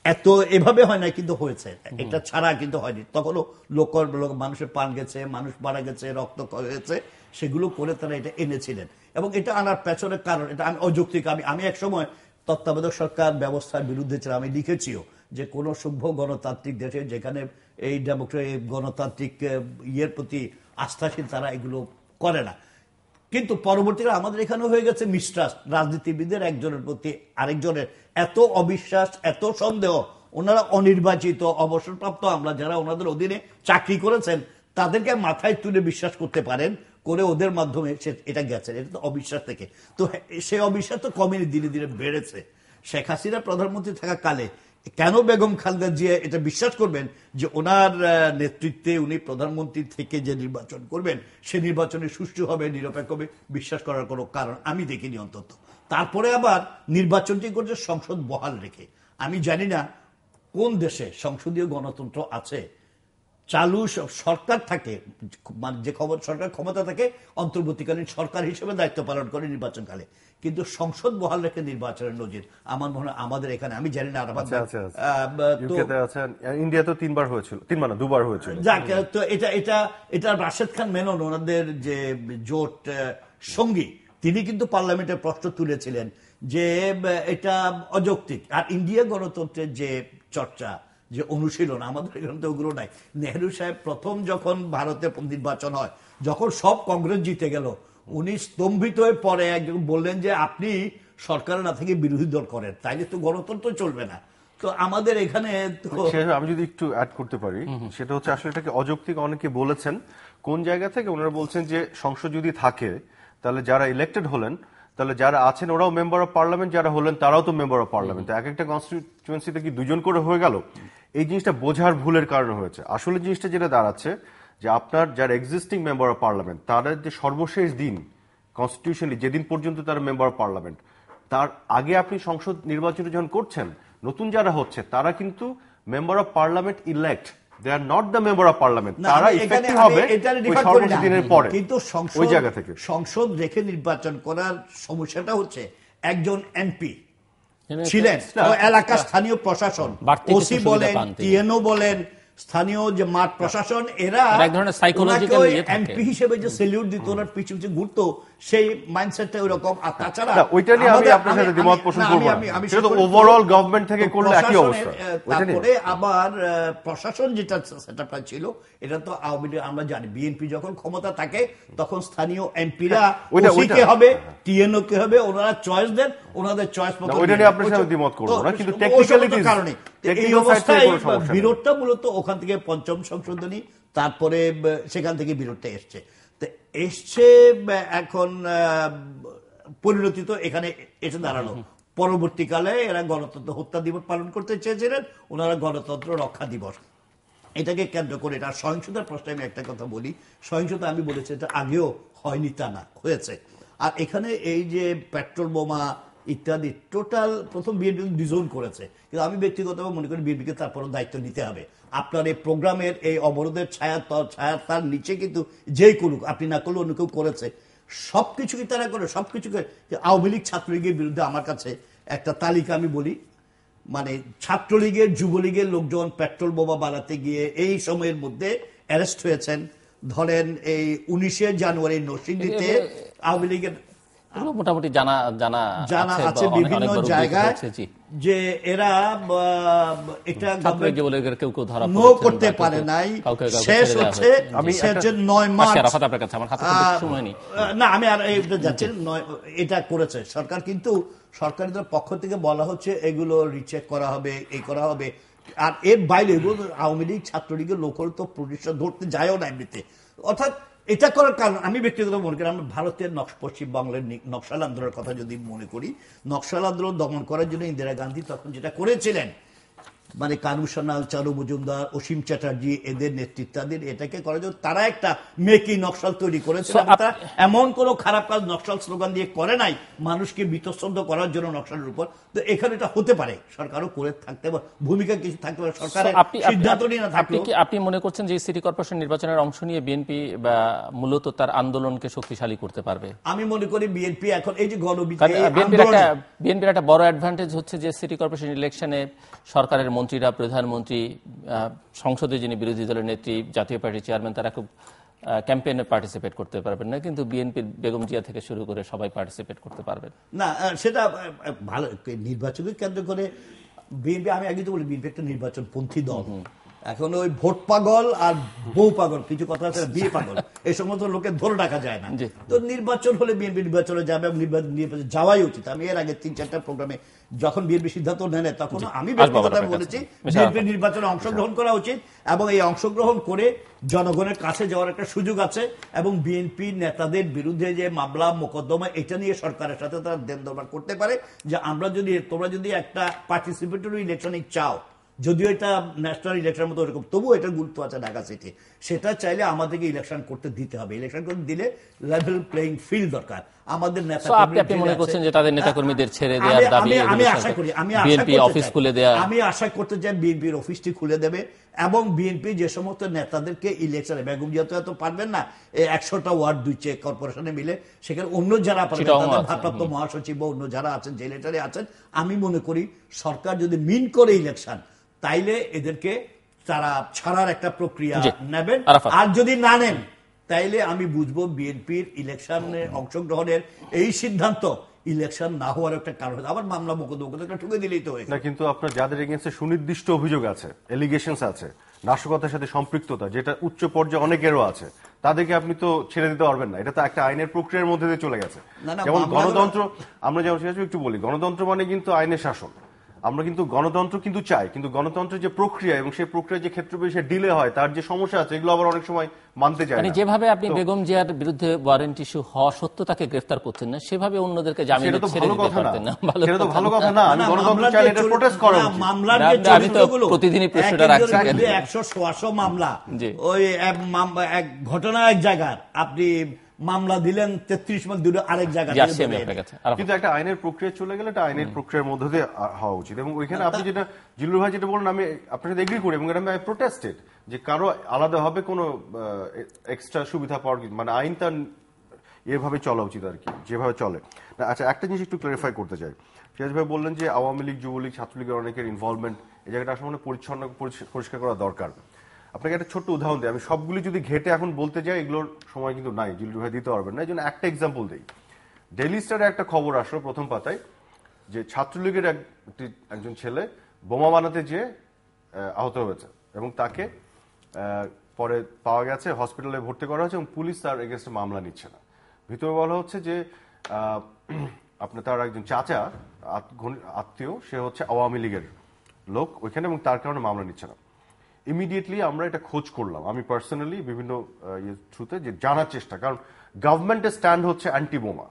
এত এভাবে হয় না, কিন্তু হয়েছে, এটা ছাড়া কিন্তু হয়নি। তখনও মানুষের প্রাণ গেছে, মানুষ মারা গেছে, রক্ত ক্ষয় হয়েছে, সেগুলো করে তারা এটা এনেছিলেন। এবং এটা আনার পেছনের কারণ এটা আমি অযৌক্তিক। আমি এক সময় তত্ত্বাবধায়ক সরকার ব্যবস্থার বিরুদ্ধে ছিলাম, আমি লিখেছিও যে কোন সভ্য গণতান্ত্রিক দেশে যেখানে এই ডেমোক্রেটিক গণতান্ত্রিক ইয়ের প্রতি আস্থাশীল, তারা এগুলো করে না। কিন্তু পরবর্তীকালে আমাদের এখানে হয়ে গেছে মিস্ট্রাস্ট, রাজনীতিবিদের একজনের প্রতি আরেকজনের এত অবিশ্বাস, এত সন্দেহ। ওনারা অনির্বাচিত অবসরপ্রাপ্ত আমরা যারা ওনাদের অধীনে চাকরি করেছেন তাদেরকে মাথায় তুলে বিশ্বাস করতে পারেন, করে ওদের মাধ্যমে এটা গেছে। এটা তো অবিশ্বাস থেকে, তো সেই অবিশ্বাস তো কমেনি, ধীরে ধীরে বেড়েছে। শেখ হাসিনা প্রধানমন্ত্রী থাকা কালে কেন বেগম খালেদা জিয়া এটা বিশ্বাস করবেন যে ওনার নেতৃত্বে উনি প্রধানমন্ত্রী থেকে যে নির্বাচন করবেন সে নির্বাচনে সুষ্ঠু হবে, নিরপেক্ষ হবে, বিশ্বাস করার কোনো কারণ আমি দেখিনি অন্তত। তারপরে আবার নির্বাচনটি করছে সংসদ বহাল রেখে। আমি জানি না কোন দেশে সংসদীয় গণতন্ত্র আছে, চালু সরকার থাকে, মানে যে সরকার ক্ষমতা থাকে অন্তর্বর্তীকালীন সরকার হিসেবে দায়িত্ব পালন করে নির্বাচনকালে, কিন্তু সংসদ বহাল রেখে নির্বাচনের নজির আমার মনে হয় আমাদের এখানে, আমি জানি না ইন্ডিয়া তো 3 বার হয়েছিল, 2বার হয়েছিল। যাক, তো এটা রাশেদ খান মেনন ওনাদের যে জোট সঙ্গী, তিনি কিন্তু পার্লামেন্টে প্রশ্ন তুলেছিলেন যে এটা অযৌক্তিক। আর ইন্ডিয়া গণতন্ত্রের যে চর্চা, যে অনুশীলন, আমাদের এখানে তো ওগুলো নাই। নেহরু সাহেব প্রথম যখন ভারতে নির্বাচন হয়, যখন সব কংগ্রেস জিতে গেল, উনি স্তম্ভিত হয়ে পরে একজন বললেন যে আপনি সরকার না থেকে বিরোধী দল করেন, তাইলে তো গণতন্ত্র চলবে না। তো আমাদের এখানে আমি যদি একটু অ্যাড করতে পারি, সেটা হচ্ছে আসলে এটাকে অযৌক্তিক অনেকে বলেছেন। কোন জায়গা থেকে ওনারা বলছেন যে সংসদ যদি থাকে তাহলে যারা ইলেক্টেড হলেন, তাহলে যারা আছেন ওরাও মেম্বার অফ পার্লামেন্ট, যারা হলেন তারাও তো মেম্বার অফ পার্লামেন্ট। এক একটা কনস্টিটিউয়েন্সিতে কি 2জন করে হয়ে গেল? এই জিনিসটা বোঝার ভুলের কারণে হয়েছে। আসলে জিনিসটা যেটা দাঁড়াচ্ছে যে আপনার যারা এক্সিস্টিং মেম্বার অফ পার্লামেন্ট, তারা যে সর্বশেষ দিন কনস্টিটিউশনালি যেদিন পর্যন্ত তারা মেম্বার অফ পার্লামেন্ট, তার আগে আপনি সংসদ নির্বাচন যখন করছেন, নতুন যারা হচ্ছে তারা কিন্তু member of parliament elect, they are not the member of parliament. তারা ইফেক্টিভ হবে ওই সর্বশেষ দিনের পরে। কিন্তু ওই জায়গা থেকে সংসদ রেখে নির্বাচন করার সমস্যাটা হচ্ছে একজন এমপি ছিলেন, এলাকার স্থানীয় প্রশাসন, ওসি বলেন, টিএনও বলেন, স্থানীয় যে মাঠ প্রশাসন, এরা এমপি হিসেবে যে সেলিউট দিত, ওনার পিছু পিছু ঘুরতো, সেই মাইন্ডসেটটা ওইরকম। আর তাছাড়া ওইটা নিয়ে আমি আপনার সাথে দ্বিমত পোষণ করব না, সেটা তো ওভারঅল গভর্নমেন্ট থেকে করলে একই অবস্থা। তারপরে আবার প্রশাসন যেটা সেটআপটা ছিল, এটা তো আওয়ামী লীগ আমরা জানি, বিএনপি যখন ক্ষমতা থাকে তখন স্থানীয় এমপিরা ওসি কে হবে, টিএনও কে হবে, ওনারা চয়েস দেন, ওনাদের চয়েস মতো। ওইটা নিয়ে আপনার সাথে দ্বিমত করব না, কিন্তু টেকনিক্যালিটির কারণে এই অবস্থায় বিরোধটা মূলত ওখান থেকে পঞ্চম সংশোধনী, তারপরে সেখান থেকে বিরোধটা এসছে। এসছে এখন পরিণতি তো এখানে এসে দাঁড়ালো। পরবর্তীকালে এরা গণতন্ত্র হত্যা দিবস পালন করতে চেয়েছিলেন, ওনারা গণতন্ত্র রক্ষা দিবস। এটাকে কেন্দ্র করে এটা সহিংসতার প্রশ্নে আমি একটা কথা বলি, সহিংসতা আমি বলেছি এটা আগেও হয়নি তা না, হয়েছে। আর এখানে এই যে পেট্রোল বোমা ইত্যাদি টোটাল প্রথম বিএনপি ডিজোন করেছে, কিন্তু আমি ব্যক্তিগতভাবে মনে করি বিএনপিকে তারপরও দায়িত্ব নিতে হবে। আপনার এই প্রোগ্রামের এই অবরোধের ছায়া তার নিচে কিন্তু যেই করুক, আপনি না করলে অন্য কেউ করেছে, সবকিছু কি তারা করে, সবকিছুকে। আওয়ামী লীগ ছাত্রলীগের বিরুদ্ধে আমার কাছে একটা তালিকা আমি বলি, মানে ছাত্রলীগের যুবলীগের লোকজন পেট্রোল বোমা বানাতে গিয়ে এই সময়ের মধ্যে অ্যারেস্ট হয়েছেন। ধরেন এই 19শে জানুয়ারি নরসিংদীতে আওয়ামী লীগের মোটামুটি জানা আছে বিভিন্ন জায়গায় যে এরা এটা নো করতে পারে নাই। শেষ হচ্ছে 9 মার্চ না, আমি আর যাচ্ছি, এটা করেছে সরকার, কিন্তু সরকারের পক্ষ থেকে বলা হচ্ছে এগুলো রিচেক করা হবে, এই করা হবে। আর এর বাইরে এগুলো আওয়ামী লীগ ছাত্রলীগের লোকের তো প্রতিষ্ঠা ধরতে যায়ও না এমনিতে। অর্থাৎ এটা করার কারণ আমি ব্যক্তিগত মনে করি, আমরা ভারতের পশ্চিমবাংলার নকশাল আন্দোলনের কথা যদি মনে করি, নকশাল আন্দোলন দমন করার জন্য ইন্দিরা গান্ধী তখন যেটা করেছিলেন, মানে কানু সান্যাল, চারু মজুমদার, অসীম চ্যাটার্জি, এদের নেতৃত্বাধীন এটাকে করার জন্য তারা একটা মেকি নকশাল তৈরি করেছিল। তারা এমন কোন খারাপ কাজ নকশাল স্লোগান দিয়ে করে নাই, মানুষকে বিতস্তব্ধ করার জন্য নকশালের উপর। তো এখানে এটা হতে পারে, সরকারও করে থাকতে পারে, ভূমিকা কিছু থাকতে পারে, সরকারের সিদ্ধান্ত নিয়ে না থাকলে। আপনি মনে করছেন যে সিটি কর্পোরেশন নির্বাচনের অংশ নিয়ে বিএনপি মূলত তার আন্দোলনকে শক্তিশালী করতে পারবে? আমি মনে করি বিএনপি এখন এই যে বিএনপির একটা বড় অ্যাডভান্টেজ হচ্ছে যে সিটি কর্পোরেশন ইলেকশনে সরকারের মন্ত্রীরা, প্রধানমন্ত্রী, সংসদে যিনি বিরোধী দলের নেত্রী, জাতীয় পার্টির চেয়ারম্যান, তারা খুব ক্যাম্পেইনে পার্টিসিপেট করতে পারবেন না, কিন্তু বিএনপির বেগম জিয়া থেকে শুরু করে সবাই পার্টিসিপেট করতে পারবেন না। সেটা ভালো নির্বাচনকে কেন্দ্র করে বিএনপি, আমি আগে তো বলি বিএনপি একটা নির্বাচন পন্থী দল, এখন ওই ভোট পাগল আর বউ পাগল, কিছু কথা আছে বিয়ে পাগল, এই সমস্ত লোকের ধরে রাখা যায় না। তো নির্বাচন হলে বিএনপি নির্বাচনে যাবে এবং নির্বাচনে যাওয়াই উচিত। আমি এর আগে 3-4টা প্রোগ্রামে যখন বিএনপি সিদ্ধান্ত নেয় তখন আমি ব্যক্তিগতভাবে বলেছি বিএনপি নির্বাচনে অংশগ্রহণ করা উচিত এবং এই অংশগ্রহণ করে জনগণের কাছে যাওয়ার একটা সুযোগ আছে এবং বিএনপি নেতাদের বিরুদ্ধে যে মামলা মোকদ্দমা এটা নিয়ে সরকারের সাথে তারা দেন দরবার করতে পারে যে তোমরা যদি একটা পার্টিসিপেটরি ইলেকশনে চাও, যদিও এটা ন্যাশনাল ইলেকশনের মতো ওরকম, তবুও এটা গুরুত্ব আছে ঢাকা সিটি, সেটা চাইলে আমাদেরকে ইলেকশন করতে দিতে হবে। ইলেকশন করতে দিলে লেভেল প্লেইং ফিল্ড দরকার। আমাদের নেতা আপনি মনে করছেন যে তাদের নেতাকর্মীদের ছেড়ে দেওয়ার দাবি, আমি আশা করি বিএনপি অফিস খুলে দেয়া, আমি আশা করতে চাই বিএনপির অফিসটি খুলে দেবে এবং বিএনপি যে সমস্ত নেতাদেরকে ইলেকশনে, বেগম জিয়া তো এত পারবেন না 100টা ওয়ার্ড দুইছে কর্পোরেশনে মিলে, সেখানে অন্য যারা ভারপ্রাপ্ত মহাসচিব বা অন্য যারা আছেন, যে লেটারে আছেন, আমি মনে করি সরকার যদি মিন করে ইলেকশন, তাইলে এদেরকে তারা ছাড়ার একটা প্রক্রিয়া নেবেন। আর যদি না নেন তাইলে আমি বুঝবো বিএনপির ইলেকশনে অংশগ্রহণের এই সিদ্ধান্ত ইলেকশন না হওয়ার একটা কারণ। আবার মামলা মোকদ্দমা ঠুকে দিলেই তো হয়েছে না। কিন্তু আপনার যাদের এগেইনস্টে সুনির্দিষ্ট অভিযোগ আছে, এলিগেশনস আছে, নাশকতার সাথে সম্পৃক্ততা যেটা উচ্চ পর্যায়ে অনেকেরও আছে, তাদেরকে আপনি তো ছেড়ে দিতে পারবেন না। এটা তো একটা আইনের প্রক্রিয়ার মধ্যে দিয়ে চলে গেছে। যেমন গণতন্ত্র, আমরা যেমন একটু বলি, গণতন্ত্র মানে কিন্তু আইনের শাসন। আমরা কিন্তু গণতন্ত্র কিন্তু চাই, কিন্তু গণতন্ত্রের যে প্রক্রিয়া এবং সেই প্রক্রিয়ার যে ক্ষেত্র বিশেষে ডিলে হয়, তার যে সমস্যা আছে, এগুলো আবার অনেক সময় মানতে চায় না। যেভাবে আপনি বেগম জিয়ার বিরুদ্ধে ওয়ারেন্ট ইস্যু হওয়া সত্ত্বেও তাকে গ্রেফতার করছেন না, সেভাবে অন্যদেরকে জামিনে ছেড়ে দিতে পারতেন না। সেটা তো ভালো কথা না। আমি গণতন্ত্র চাইলে এটা প্রোটেস্ট করা উচিত। মামলার যে চরিত্রগুলো, প্রতিদিনই প্রশ্নটা রাখছি, 100 মামলা, ওই এক ঘটনা এক জায়গার আপনি মামলা দিলেন 33 মাস দূরে আরেক জায়গায়, কিন্তু একটা আইনের প্রক্রিয়া চলে গেলে এটা আইনের প্রক্রিয়ার মধ্যে দিয়ে হওয়া উচিত। এবং ওইখানে আপনি যেটা জিল্লুর ভাই যেটা বলেন, আমি আপনার সাথে এগ্রি করি এবং আমি প্রোটেস্টেড যে কারো আলাদাভাবে কোনো এক্সট্রা সুবিধা পাওয়ার, মানে আইন তার এভাবে চলা উচিত আর কি, যেভাবে চলে। আচ্ছা, একটা জিনিস একটু ক্লারিফাই করতে চাই। সিরাজ ভাই বললেন যে আওয়ামী লীগ, যুবলীগ, ছাত্রলীগের অনেকের ইনভলভমেন্ট, এই জায়গাটা আসলে পরিচ্ছন্ন পরিষ্কার করা দরকার। আপনাকে একটা ছোট্ট উদাহরণ দিই, আমি সবগুলি যদি ঘেটে এখন বলতে যাই এগুলোর সময় কিন্তু নাই, জিল্লুর ভাই দিতে পারবেন না, এই জন্য একটা এক্সাম্পল দিই। ডেইলি স্টারে একটা খবর আসলো প্রথম পাতায় যে ছাত্রলীগের একজন ছেলে বোমা বানাতে যেয়ে আহত হয়েছে এবং তাকে পরে পাওয়া গেছে, হসপিটালে ভর্তি করা হয়েছে এবং পুলিশ তার এগেইনস্টে মামলা নিচ্ছে না। ভিতরে বলা হচ্ছে যে আপনার তার একজন চাচা আত্মীয়, সে হচ্ছে আওয়ামী লীগের লোক ওইখানে, এবং তার কারণে মামলা নিচ্ছে না। ইমিডিয়েটলি আমরা এটা খোঁজ করলাম, আমি পার্সোনালি বিভিন্ন থ্রুতে, যে জানার চেষ্টা, কারণ গভর্নমেন্টের স্ট্যান্ড হচ্ছে অ্যান্টি বোমা,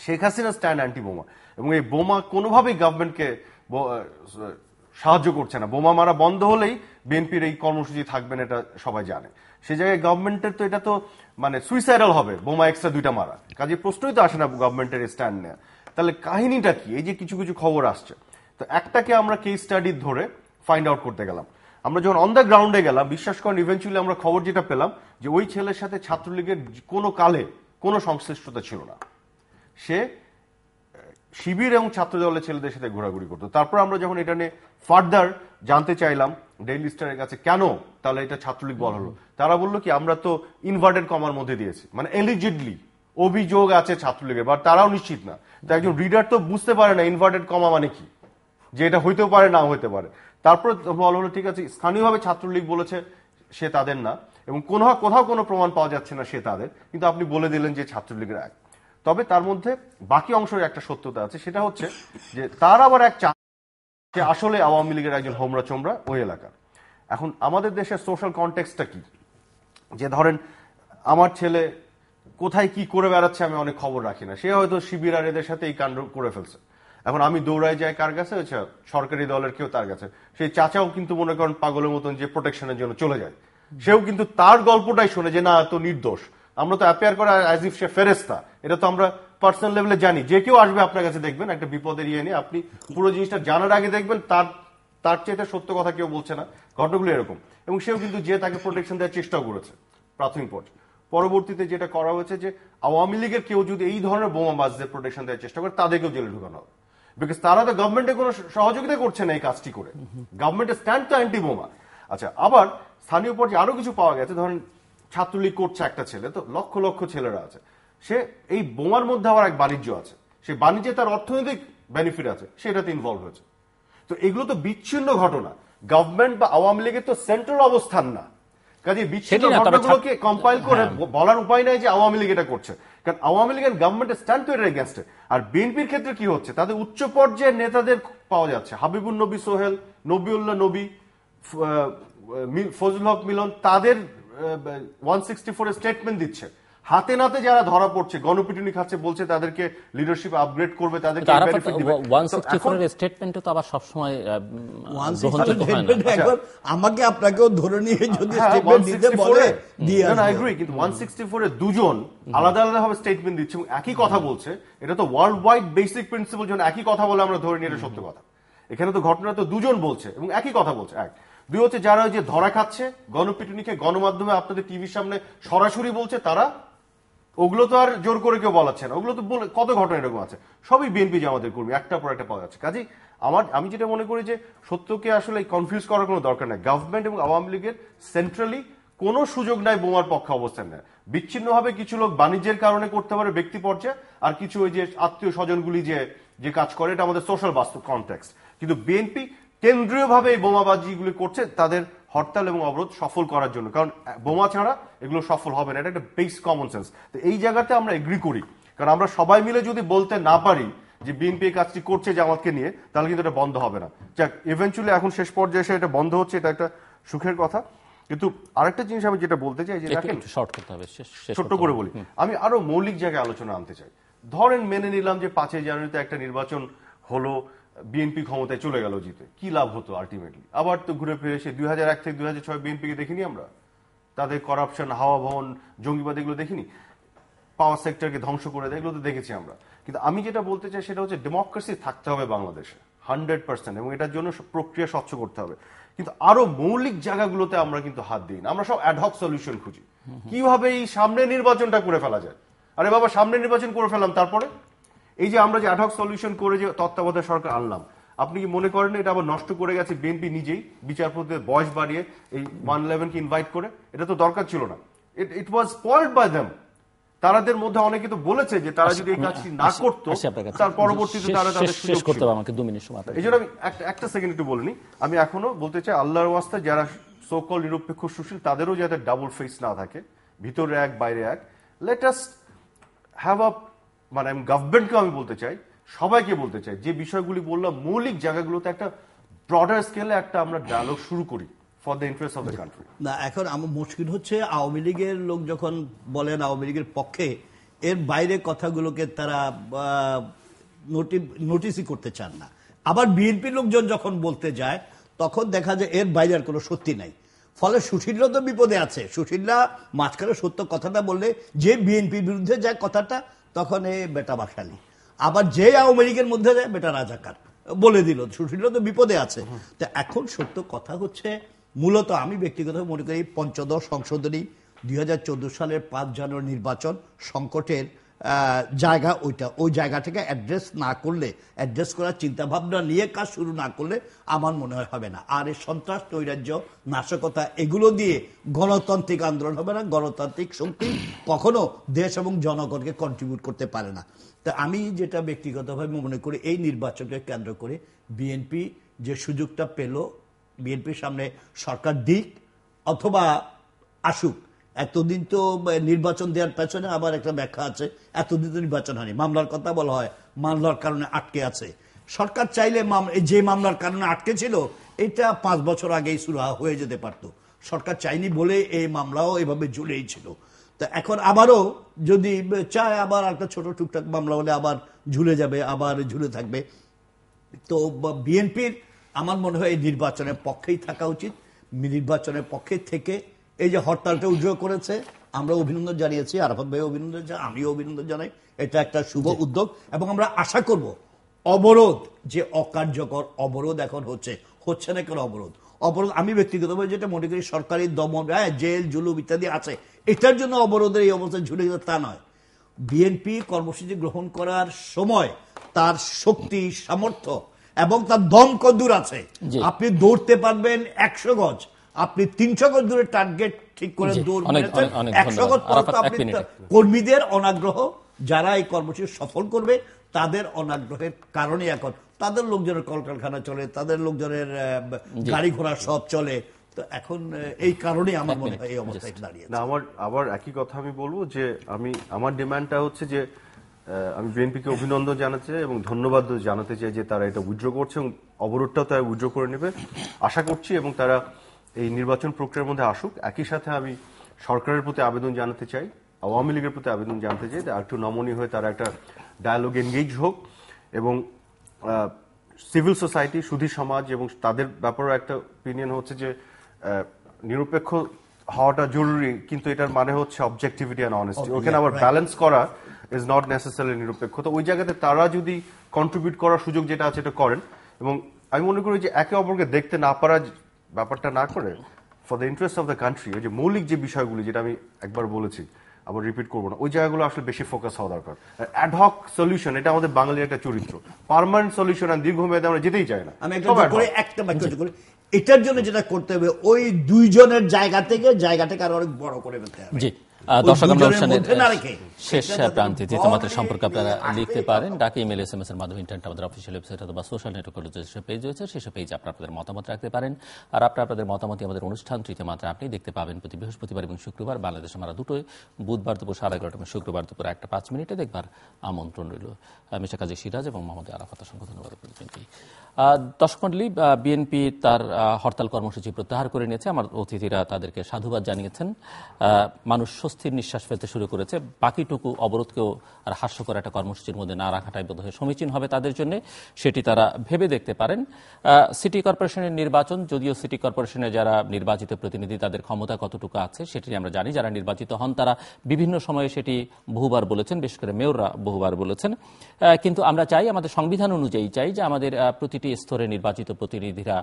শেখ হাসিনার স্ট্যান্ড অ্যান্টি বোমা, এবং এই বোমা কোনোভাবেই গভর্নমেন্টকে সাহায্য করছে না। বোমা মারা বন্ধ হলেই বিএনপির এই কর্মসূচি থাকবেন, এটা সবাই জানে। সে জায়গায় গভর্নমেন্টের তো এটা তো মানে সুইসাইডাল হবে বোমা এক্সট্রা 2টা মারা, কাজে প্রশ্নই তো আসে না গভর্নমেন্টের স্ট্যান্ড নেয়া। তাহলে কাহিনীটা কি? এই যে কিছু কিছু খবর আসছে, তো একটাকে আমরা কেস স্টাডি ধরে ফাইন্ড আউট করতে গেলাম। আমরা যখন অন দ্য গ্রাউন্ডে গেলাম, বিশ্বাস করেন ইভেন্চুয়ালি আমরা খবর যেটা পেলাম যে ওই ছেলের সাথে ছাত্রলীগের কোনো কালে কোনো সংশ্লিষ্টতা ছিল না। সে শিবির এবং ছাত্র দলের ছেলেদের সাথে ঘোরাঘুরি করতো। তারপর আমরা যখন এটা নিয়ে ফার্দার জানতে চাইলাম ডেইলি স্টারের কাছে, কেন তাহলে এটা ছাত্রলীগ বলা হলো, তারা বললো কি আমরা তো ইনভার্টেড কমার মধ্যে দিয়েছি, মানে এলিজিডলি অভিযোগ আছে ছাত্রলীগের, বা তারাও নিশ্চিত না। তো একজন রিডার তো বুঝতে পারে না ইনভার্টেড কমা মানে কি, যে এটা হইতেও পারে না হইতে পারে। তারপর বলা হলো ঠিক আছে, স্থানীয়ভাবে ছাত্রলীগ বলেছে সে তাদের না, এবং কোথাও কোনো প্রমাণ পাওয়া যাচ্ছে না সে তাদের, কিন্তু আপনি বলে দিলেন যে ছাত্রলীগের এক। তবে তার মধ্যে বাকি অংশের একটা সত্যতা আছে, সেটা হচ্ছে যে তার আবার এক সে আসলে আওয়ামী লীগের একজন হোমরা চোমরা ওই এলাকার। এখন আমাদের দেশের সোশ্যাল কনটেক্সটটা কি, যে ধরেন আমার ছেলে কোথায় কি করে বেড়াচ্ছে আমি অনেক খবর রাখি না, সে হয়তো শিবির আর এদের সাথে এই কাণ্ড করে ফেলছে, এখন আমি দৌড়ায় যাই কার কাছে, সরকারি দলের কেউ তার কাছে। সেই চাচাও কিন্তু মনে করেন পাগলের মতন যে প্রোটেকশনের জন্য চলে যায়, সেও কিন্তু তার গল্পটাই শোনে যে না তো নির্দোষ, আমরা তো অ্যাপিয়ার করা অ্যাজ ইফ সে ফেরেস্তা, এটা তো আমরা পার্সোনাল লেভেলে জানি। যে কেউ আসবে আপনার কাছে দেখবেন একটা বিপদের ইয়ে নিয়ে, আপনি পুরো জিনিসটা জানার আগে দেখবেন তার চেয়ে সত্য কথা কেউ বলছে না, ঘটনাগুলো এরকম। এবং সেও কিন্তু যে তাকে প্রোটেকশন দেওয়ার চেষ্টাও করেছে প্রাথমিক পর্যায়ে। পরবর্তীতে যেটা করা হয়েছে যে আওয়ামী লীগের কেউ যদি এই ধরনের বোমাবাজদের প্রোটেকশন দেওয়ার চেষ্টা করে তাদেরকেও জেলে ঢুকানো হবে, বিকজ তারা তো গভর্নমেন্টের কোনো সহযোগিতা করছে না এই কাজটি করে, গভর্নমেন্টের স্ট্যান্ড তো অ্যান্টি বোমা। আচ্ছা, আবার স্থানীয় পর্যায়ে আরো কিছু পাওয়া গেছে, ধরেন ছাত্রলীগ করছে একটা ছেলে, তো লক্ষ লক্ষ ছেলেরা আছে, সে এই বোমার মধ্যে আবার এক বাণিজ্য আছে, সেই বাণিজ্যে তার অর্থনৈতিক বেনিফিট আছে, সেটাতে ইনভলভ হয়েছে। তো এগুলো তো বিচ্ছিন্ন ঘটনা, গভর্নমেন্ট বা আওয়ামী লীগের তো সেন্ট্রাল অবস্থান না, কাজে বিচ্ছিন্ন ঘটনাগুলোকে কম্পাইল করে বলার উপায় নাই যে আওয়ামী লীগ এটা করছে, কারণ আওয়ামী লীগের গভর্নমেন্টের স্ট্যান্ড তো এর এগেইনস্ট। আর বিএনপির ক্ষেত্রে কি হচ্ছে, তাদের উচ্চ পর্যায়ের নেতাদের পাওয়া যাচ্ছে, হাবিবুন নবী সোহেল, নবিউল্লাহ নবী, ফজলুল হক মিলন, তাদের 164 এর স্টেটমেন্ট দিচ্ছে। হাতে নাতে যারা ধরা পড়ছে, গণপিটুনি খাচ্ছে, বলছে তাদেরকে লিডারশিপ আপগ্রেড করবে, তাদেরকে বেনিফিট দিবে। 164 এর স্টেটমেন্ট তো আবার সব সময় গ্রহণযোগ্য হয় না। আমাকে আপনাকেও ধরে নিয়ে যদি স্টেটমেন্ট দিতে বলে দিয়ে না, আই এগ্রি, কিন্তু 164 এর দুজন আলাদা আলাদা ভাবে স্টেটমেন্ট দিচ্ছে এবং একই কথা বলছে। এটা তো ওয়ার্ল্ড ওয়াইড বেসিক প্রিন্সিপাল, যখন একই কথা বলে আমরা ধরে নিয়ে এটা সত্য কথা। এখানে তো ঘটনা তো দুজন বলছে এবং একই কথা বলছে। এক, দুই হচ্ছে যারা ওই যে ধরা খাচ্ছে গণপিটুনিকে গণমাধ্যমে আপনাদের টিভির সামনে সরাসরি বলছে, তারা ওগুলো তো আর জোর করে কেউ বলাচ্ছে না, ওগুলো তো কত ঘটনা এরকম আছে, সবই বিএনপি জামাতের কর্মী, একটার পর একটা পাওয়া যাচ্ছে। কাজেই আমি যেটা মনে করি যে সত্যকে আসলে কনফিউজ করার কোনো দরকার নাই। গভর্নমেন্ট এবং আওয়ামী লীগের সেন্ট্রালি কোনো সুযোগ নাই বোমার পক্ষে অবস্থান নেয়। বিচ্ছিন্নভাবে কিছু লোক বাণিজ্যের কারণে করতে পারে ব্যক্তি পর্যায়ে, আর কিছু ওই যে আত্মীয় স্বজনগুলি যে কাজ করে, এটা আমাদের সোশ্যাল বাস্তব কনটেক্সট। কিন্তু বিএনপি কেন্দ্রীয়ভাবে এই বোমাবাজিগুলি করছে তাদের হরতাল এবং অবরোধ সফল করার জন্য, কারণ বোমা ছাড়া এগুলো সফল হবে না, এটা একটা বেস কমন সেন্স। তো এই জায়গাতে আমরা এগ্রি করি, কারণ আমরা সবাই মিলে যদি বলতে না পারি যে বিএনপি এই কাজটি করছে জামাতকে নিয়ে, তাহলে কিন্তু এটা বন্ধ হবে না। যাক, ইভেন্চুয়ালি এখন শেষ পর্যায়ে এসে এটা বন্ধ হচ্ছে, এটা একটা সুখের কথা। কিন্তু আরেকটা জিনিস আমি যেটা বলতে চাই যে দেখেন, ছোট্ট করে বলি, আমি আরো মৌলিক জায়গায় আলোচনা আনতে চাই। ধরেন মেনে নিলাম যে 5 জানুয়ারিতে একটা নির্বাচন হলো, বিএনপি ক্ষমতায় চলে গেল জিতে, কি লাভ হতো আলটিমেটলি? আবার তো ঘুরে ফিরে এসে 2001 থেকে 2006 বিএনপিকে দেখিনি আমরা, তাদের করাপশন, হাওয়া ভবন, জঙ্গিবাদ এগুলো দেখিনি, পাওয়ার সেক্টরকে ধ্বংস করে দেয়, এগুলো তো দেখেছি আমরা। কিন্তু আমি যেটা বলতে চাই সেটা হচ্ছে ডেমোক্রেসি থাকতে হবে বাংলাদেশে 100%, এবং এটার জন্য প্রক্রিয়া স্বচ্ছ করতে হবে। কিন্তু আরো মৌলিক জায়গাগুলোতে আমরা কিন্তু হাত দিই না, আমরা সব অ্যাডহক সলিউশন খুঁজি, কিভাবে এই সামনে নির্বাচনটা করে ফেলা যায়। আরে বাবা, সামনে নির্বাচন করে ফেললাম, তারপরে এই যে আমরা যে অ্যাডহক সলিউশন করে যে তত্ত্বাবধায়ক সরকার আনলাম, আপনি কি মনে করেন এটা আবার নষ্ট করে গেছে বিএনপি নিজেই, বিচারপতিদের বয়স বাড়িয়ে এই 111 কে ইনভাইট করে? এটা তো দরকার ছিল না, ইট ওয়াজ স্পয়েলড বাই দেম। তাদের মধ্যে অনেকে তো বলেছে যে তারা যদি এই কাজটি না করতো, তার পরবর্তীতে তারা তাদের সুযোগ শেষ করতে হবে। আমাকে 2 মিনিট সময়, এই জন্য আমি একটা সেকেন্ড একটু বলিনি। আমি এখনো বলতে চাই, আল্লাহর ওয়াস্তে যারা সো-কল নিরপেক্ষ সুশীল, তাদেরও যাতে ডাবল ফেস না থাকে, ভিতরে এক বাইরে এক। লেট আস হ্যাভ আ, মানে আমি গভর্নমেন্টকে আমি বলতে চাই, সবাইকে বলতে চাই, যে বিষয়গুলি বললাম মৌলিক জায়গাগুলোতে একটা ব্রডার স্কেলে একটা আমরা ডায়ালগ শুরু করি for the interest of the country. না, এখন আমার মুশকিল হচ্ছে আওয়ামী লীগের লোক যখন বলেন আওয়ামী লীগের পক্ষে, এর বাইরে কথাগুলোকে তারা নোটিসই করতে চান না। আবার বিএনপির লোকজন যখন বলতে যায়, তখন দেখা যায় এর বাইরে আর কোনো সত্যি নাই। ফলে সুশীলরা তো বিপদে আছে। সুশীলরা মাঝখানে সত্য কথাটা বললে, যে বিএনপির বিরুদ্ধে যায় কথাটা, তখন এ বেটা বাসালি। আবার যে আওয়ামী লীগের মধ্যে যায়, বেটা রাজাকার বলে দিল। সুশীলরা তো বিপদে আছে। তো এখন সত্য কথা হচ্ছে, মূলত আমি ব্যক্তিগতভাবে মনে করি পঞ্চদশ সংশোধনী 2014 সালের 5 জানুয়ারি নির্বাচন সংকটের জায়গা, ওই জায়গাটাকে অ্যাড্রেস না করলে, অ্যাড্রেস করার চিন্তা ভাবনা নিয়ে কাজ শুরু না করলে আমার মনে হয় হবে না। আর এই সন্ত্রাস, নৈরাজ্য, নাশকতা এগুলো দিয়ে গণতান্ত্রিক আন্দোলন হবে না। গণতান্ত্রিক শক্তি কখনো দেশ এবং জনগণকে কন্ট্রিবিউট করতে পারে না। তা আমি যেটা ব্যক্তিগতভাবে মনে করি, এই নির্বাচনকে কেন্দ্র করে বিএনপি যে সুযোগটা পেল, বিএনপির সামনে সরকার দিক অথবা আসুক। এতদিন তো নির্বাচন দেওয়ার পেছনে আবার একটা ব্যাখ্যা আছে, এতদিন তো নির্বাচন হয়নি, মামলার কথা বলা হয়, মামলার কারণে আটকে আছে। সরকার চাইলে যে মামলার কারণে আটকে ছিল, এটা 5 বছর আগেই শুরু হয়ে যেতে পারতো। সরকার চাইনি বলে এই মামলাও এভাবে ঝুলেই ছিল। তো এখন আবারও যদি চায়, আবার একটা ছোট টুকটাক মামলা হলে আবার ঝুলে যাবে, আবার ঝুলে থাকবে। তো বিএনপির আমার মনে হয় এই নির্বাচনের পক্ষেই থাকা উচিত। নির্বাচনের পক্ষে থেকে এই যে হরতালটা উদ্যোগ করেছে, আমরা অভিনন্দন জানিয়েছি, আরাফাত ভাই অভিনন্দন, আমিও অভিনন্দন জানাই। এটা একটা শুভ উদ্যোগ এবং আমরা আশা করব অবরোধ, যে অকার্যকর অবরোধ এখন হচ্ছে না কেন অবরোধ, আমি ব্যক্তিগতভাবে যেটা মনে করি, সরকারি দমন, জেল জুলুম ইত্যাদি আছে, এটার জন্য অবরোধের এই অবস্থায় ঝুলে গেছে তা নয়। বিএনপি কর্মসূচি গ্রহণ করার সময় তার শক্তি, সামর্থ্য এবং তার দম কদ্দূর আছে। আপনি দৌড়তে পারবেন 100 গজ, আপনি 300 গজ দূরে টার্গেট ঠিক করে দৌড় মেরেছেন, 100 গজ পর আপনি কর্মীদের অনাগ্রহ, যারা এই কর্মসূচি সফল করবে তাদের অনাগ্রহের কারণে এখন তাদের লোকজনের কলকারখানা চলে, তাদের লোকজনের গাড়ি ঘোড়া সব চলে। তো এখন এই কারণেই আমার মনে হয় এই অবস্থায় দাঁড়িয়ে। না, আমার আবার একই কথা আমি বলবো যে আমার ডিমান্ডটা হচ্ছে যে আমি বিএনপিকে অভিনন্দন জানাতে চাই এবং ধন্যবাদ জানাতে চাই যে তারা এটা উইথড্র করছে এবং অবরোধটাও তারা উইথড্র করে নেবে আশা করছি, এবং তারা এই নির্বাচন প্রক্রিয়ার মধ্যে আসুক। একই সাথে আমি সরকারের প্রতি আবেদন জানাতে চাই, আওয়ামী লীগের প্রতি আবেদন জানাতে চাই, একটু নমনীয় হয়ে তারা একটা ডায়ালগ এনগেজ হোক এবং সিভিল সোসাইটি, সুধী সমাজ এবং তাদের ব্যাপারেও একটা অপিনিয়ন হচ্ছে যে নিরপেক্ষ হওয়াটা জরুরি, কিন্তু এটার মানে হচ্ছে অবজেক্টিভিটি এন্ড অনেস্টি। ওখানে আবার ব্যালেন্স করা ইজ নট নেসেসারি নিরপেক্ষ। তো ওই জায়গাতে তারা যদি কন্ট্রিবিউট করার সুযোগ যেটা আছে এটা করেন, এবং আমি মনে করি যে একে অপরকে দেখতে না পারা ব্যাপারটা না করে for the interest of the country, ওই যে মৌলিক যে বিষয়গুলি যেটা আমি একবার বলেছি, আবার রিপিট করবো না, ওই জায়গাগুলো আসলে বেশি ফোকাস হওয়া দরকার। অ্যাডহক সলিউশন এটা আমাদের বাঙালির একটা চরিত্র, পার্মানেন্ট সলিউশন আর দীর্ঘমেয়াদে আমরা যেতেই চাই না। আমি একটা বাক্য করি, এটার জন্য যেটা করতে হবে ওই দুইজনের জায়গা থেকে আরো অনেক বড় করে ফেলতে হবে। জি, দর্শক আমরা অনুষ্ঠানের শেষ প্রান্তে তোমাদের সম্পর্কে আপনারা লিখতে পারেন ডাকে, ইমেল, SMS এর মাধ্যমে, ইন্টারনেট, আমাদের অফিসিয়াল ওয়েবসাইট অথবা সোশ্যাল নেটওয়ার্কের যে পেজ রয়েছে সেসব পেজে আপনাদের মতামত রাখতে পারেন। আর আপনাদের মতামতই আমাদের অনুষ্ঠান তৃতীয় মাত্রা আপনি দেখতে পাবেন প্রতি বৃহস্পতিবার এবং শুক্রবার বাংলাদেশে আমরা দুটোই, বুধবার দুপুর 11:30 এবং শুক্রবার দুপুর 1:05 দেখবার আমন্ত্রণ রইল। মিস্টার কাজী সিরাজ এবং মোহাম্মদ আরাফাত, অসংখ্য ধন্যবাদ। দর্শক মণ্ডলী, বিএনপি তার হরতাল কর্মসূচি প্রত্যাহার করে নিয়েছে। আমার অতিথিরা তাদেরকে সাধুবাদ জানিয়েছেন। মানুষ স্বস্তির নিঃশ্বাস ফেলতে শুরু করেছে। বাকিটুকু অবরোধকেও আর হাস্যকর একটা কর্মসূচির মধ্যে না রাখাটাই বোধহয় সমীচীন হবে তাদের জন্য, সেটি তারা ভেবে দেখতে পারেন। সিটি কর্পোরেশনের নির্বাচন, যদিও সিটি কর্পোরেশনের যারা নির্বাচিত প্রতিনিধি তাদের ক্ষমতা কতটুকু আছে সেটি আমরা জানি। যারা নির্বাচিত হন তারা বিভিন্ন সময়ে সেটি বহুবার বলেছেন, বিশেষ করে মেয়ররা বহুবার বলেছেন। কিন্তু আমরা চাই, আমাদের সংবিধান অনুযায়ী চাই যে আমাদের প্রতিটি স্তরে নির্বাচিত প্রতিনিধিরা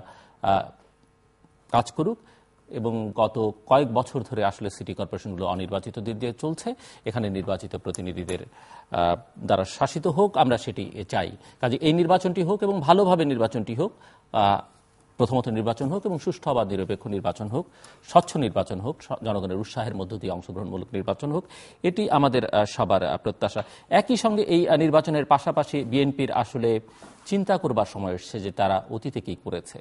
কাজ করুক, এবং গত কয়েক বছর ধরে আসলে সিটি কর্পোরেশনগুলো অনির্বাচিত দিক দিয়ে চলছে। এখানে নির্বাচিত প্রতিনিধিদের দ্বারা শাসিত হোক, আমরা সেটি চাই। কাজে এই নির্বাচনটি হোক এবং ভালোভাবে নির্বাচনটি হোক, প্রথমত নির্বাচন হোক এবং সুষ্ঠু বা নিরপেক্ষ নির্বাচন হোক, স্বচ্ছ নির্বাচন হোক, জনগণের উৎসাহের মধ্য দিয়ে অংশগ্রহণমূলক নির্বাচন হোক, এটি আমাদের সবার প্রত্যাশা। একই সঙ্গে এই নির্বাচনের পাশাপাশি বিএনপির আসলে চিন্তা করবার সময় এসেছে যে তারা অতীতে কি করেছে,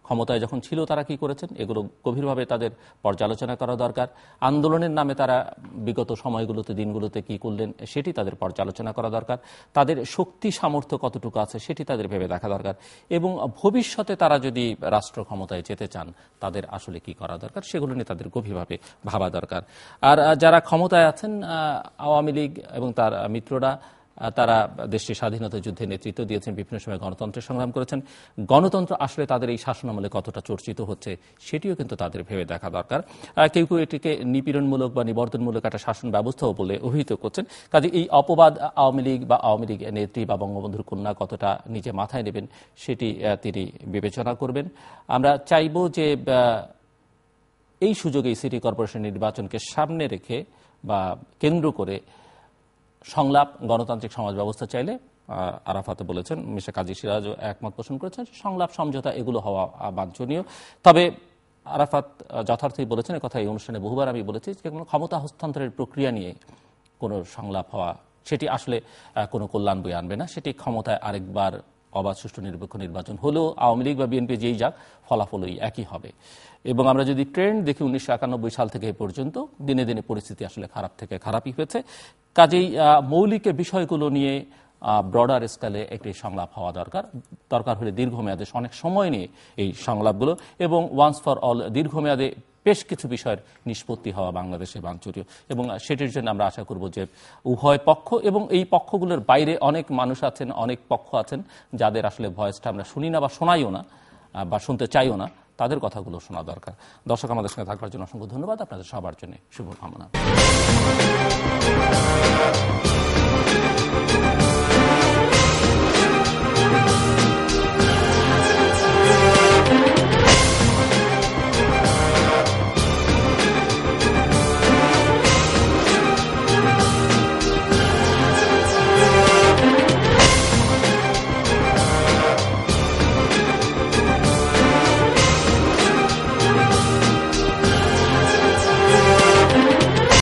ক্ষমতায় যখন ছিল তারা কি করেছেন, এগুলো গভীরভাবে তাদের পর্যালোচনা করা দরকার। আন্দোলনের নামে তারা বিগত সময়গুলোতে, দিনগুলোতে কি করলেন সেটি তাদের পর্যালোচনা করা দরকার। তাদের শক্তি সামর্থ্য কতটুকু আছে সেটি তাদের ভেবে দেখা দরকার, এবং ভবিষ্যতে তারা যদি রাষ্ট্র ক্ষমতায় যেতে চান তাদের আসলে কি করা দরকার সেগুলো নিয়ে তাদের গভীরভাবে ভাবা দরকার। আর যারা ক্ষমতায় আছেন, আওয়ামী লীগ এবং তার মিত্ররা, তারা দেশটির স্বাধীনতা যুদ্ধে নেতৃত্ব দিয়েছেন, বিভিন্ন সময় গণতন্ত্রের সংগ্রাম করেছেন। গণতন্ত্র আসলে তাদের এই শাসনামলে কতটা চর্চিত হচ্ছে সেটিও কিন্তু তাদের ভেবে দেখা দরকার। কেউ কেউ এটিকে নিপীড়নমূলক বা নিবর্তনমূলক একটা শাসন ব্যবস্থাও বলে অভিহিত করছেন। কাজে এই অপবাদ আওয়ামী লীগ বা আওয়ামী লীগ নেত্রী বা বঙ্গবন্ধুর কন্যা কতটা নিজে মাথায় নেবেন সেটি তিনি বিবেচনা করবেন। আমরা চাইব যে এই সুযোগে সিটি কর্পোরেশন নির্বাচনকে সামনে রেখে বা কেন্দ্র করে সংলাপ, গণতান্ত্রিক সমাজ ব্যবস্থা চাইলে, আরাফাত বলেছেন, মিস্টার কাজী সিরাজও একমত পোষণ করেছেন, সংলাপ সমঝোতা এগুলো হওয়া বাঞ্ছনীয়। তবে আরাফাত যথার্থই বলেছেন, কথা এই অনুষ্ঠানে বহুবার আমি বলেছি, যে কোনো ক্ষমতা হস্তান্তরের প্রক্রিয়া নিয়ে কোনো সংলাপ হওয়া সেটি আসলে কোনো কল্যাণ বয়ে আনবে না। সেটি ক্ষমতায় আরেকবার অবাধ, সুষ্ঠু, নিরপেক্ষ নির্বাচন হলেও আওয়ামী লীগ বা বিএনপি যেই যাক, ফলাফলই একই হবে। এবং আমরা যদি ট্রেন্ড দেখি 1991 সাল থেকে এ পর্যন্ত দিনে দিনে পরিস্থিতি আসলে খারাপ থেকে খারাপই হয়েছে। কাজেই মৌলিক বিষয়গুলো নিয়ে ব্রডার স্কেলে একটি সংলাপ হওয়া দরকার হলে দীর্ঘমেয়াদে, অনেক সময় নিয়ে এই সংলাপগুলো, এবং ওয়ান্স ফর অল দীর্ঘমেয়াদে বেশ কিছু বিষয়ের নিষ্পত্তি হওয়া বাংলাদেশে বাঞ্ছনীয়। এবং সেটির জন্য আমরা আশা করব যে উভয় পক্ষ, এবং এই পক্ষগুলোর বাইরে অনেক মানুষ আছেন, অনেক পক্ষ আছেন যাদের আসলে ভয়েসটা আমরা শুনি না বা শোনাইও না বা শুনতে চাইও না, তাদের কথাগুলো শোনা দরকার। দর্শক, আমাদের সঙ্গে থাকবার জন্য অসংখ্য ধন্যবাদ। আপনাদের সবার জন্য শুভকামনা।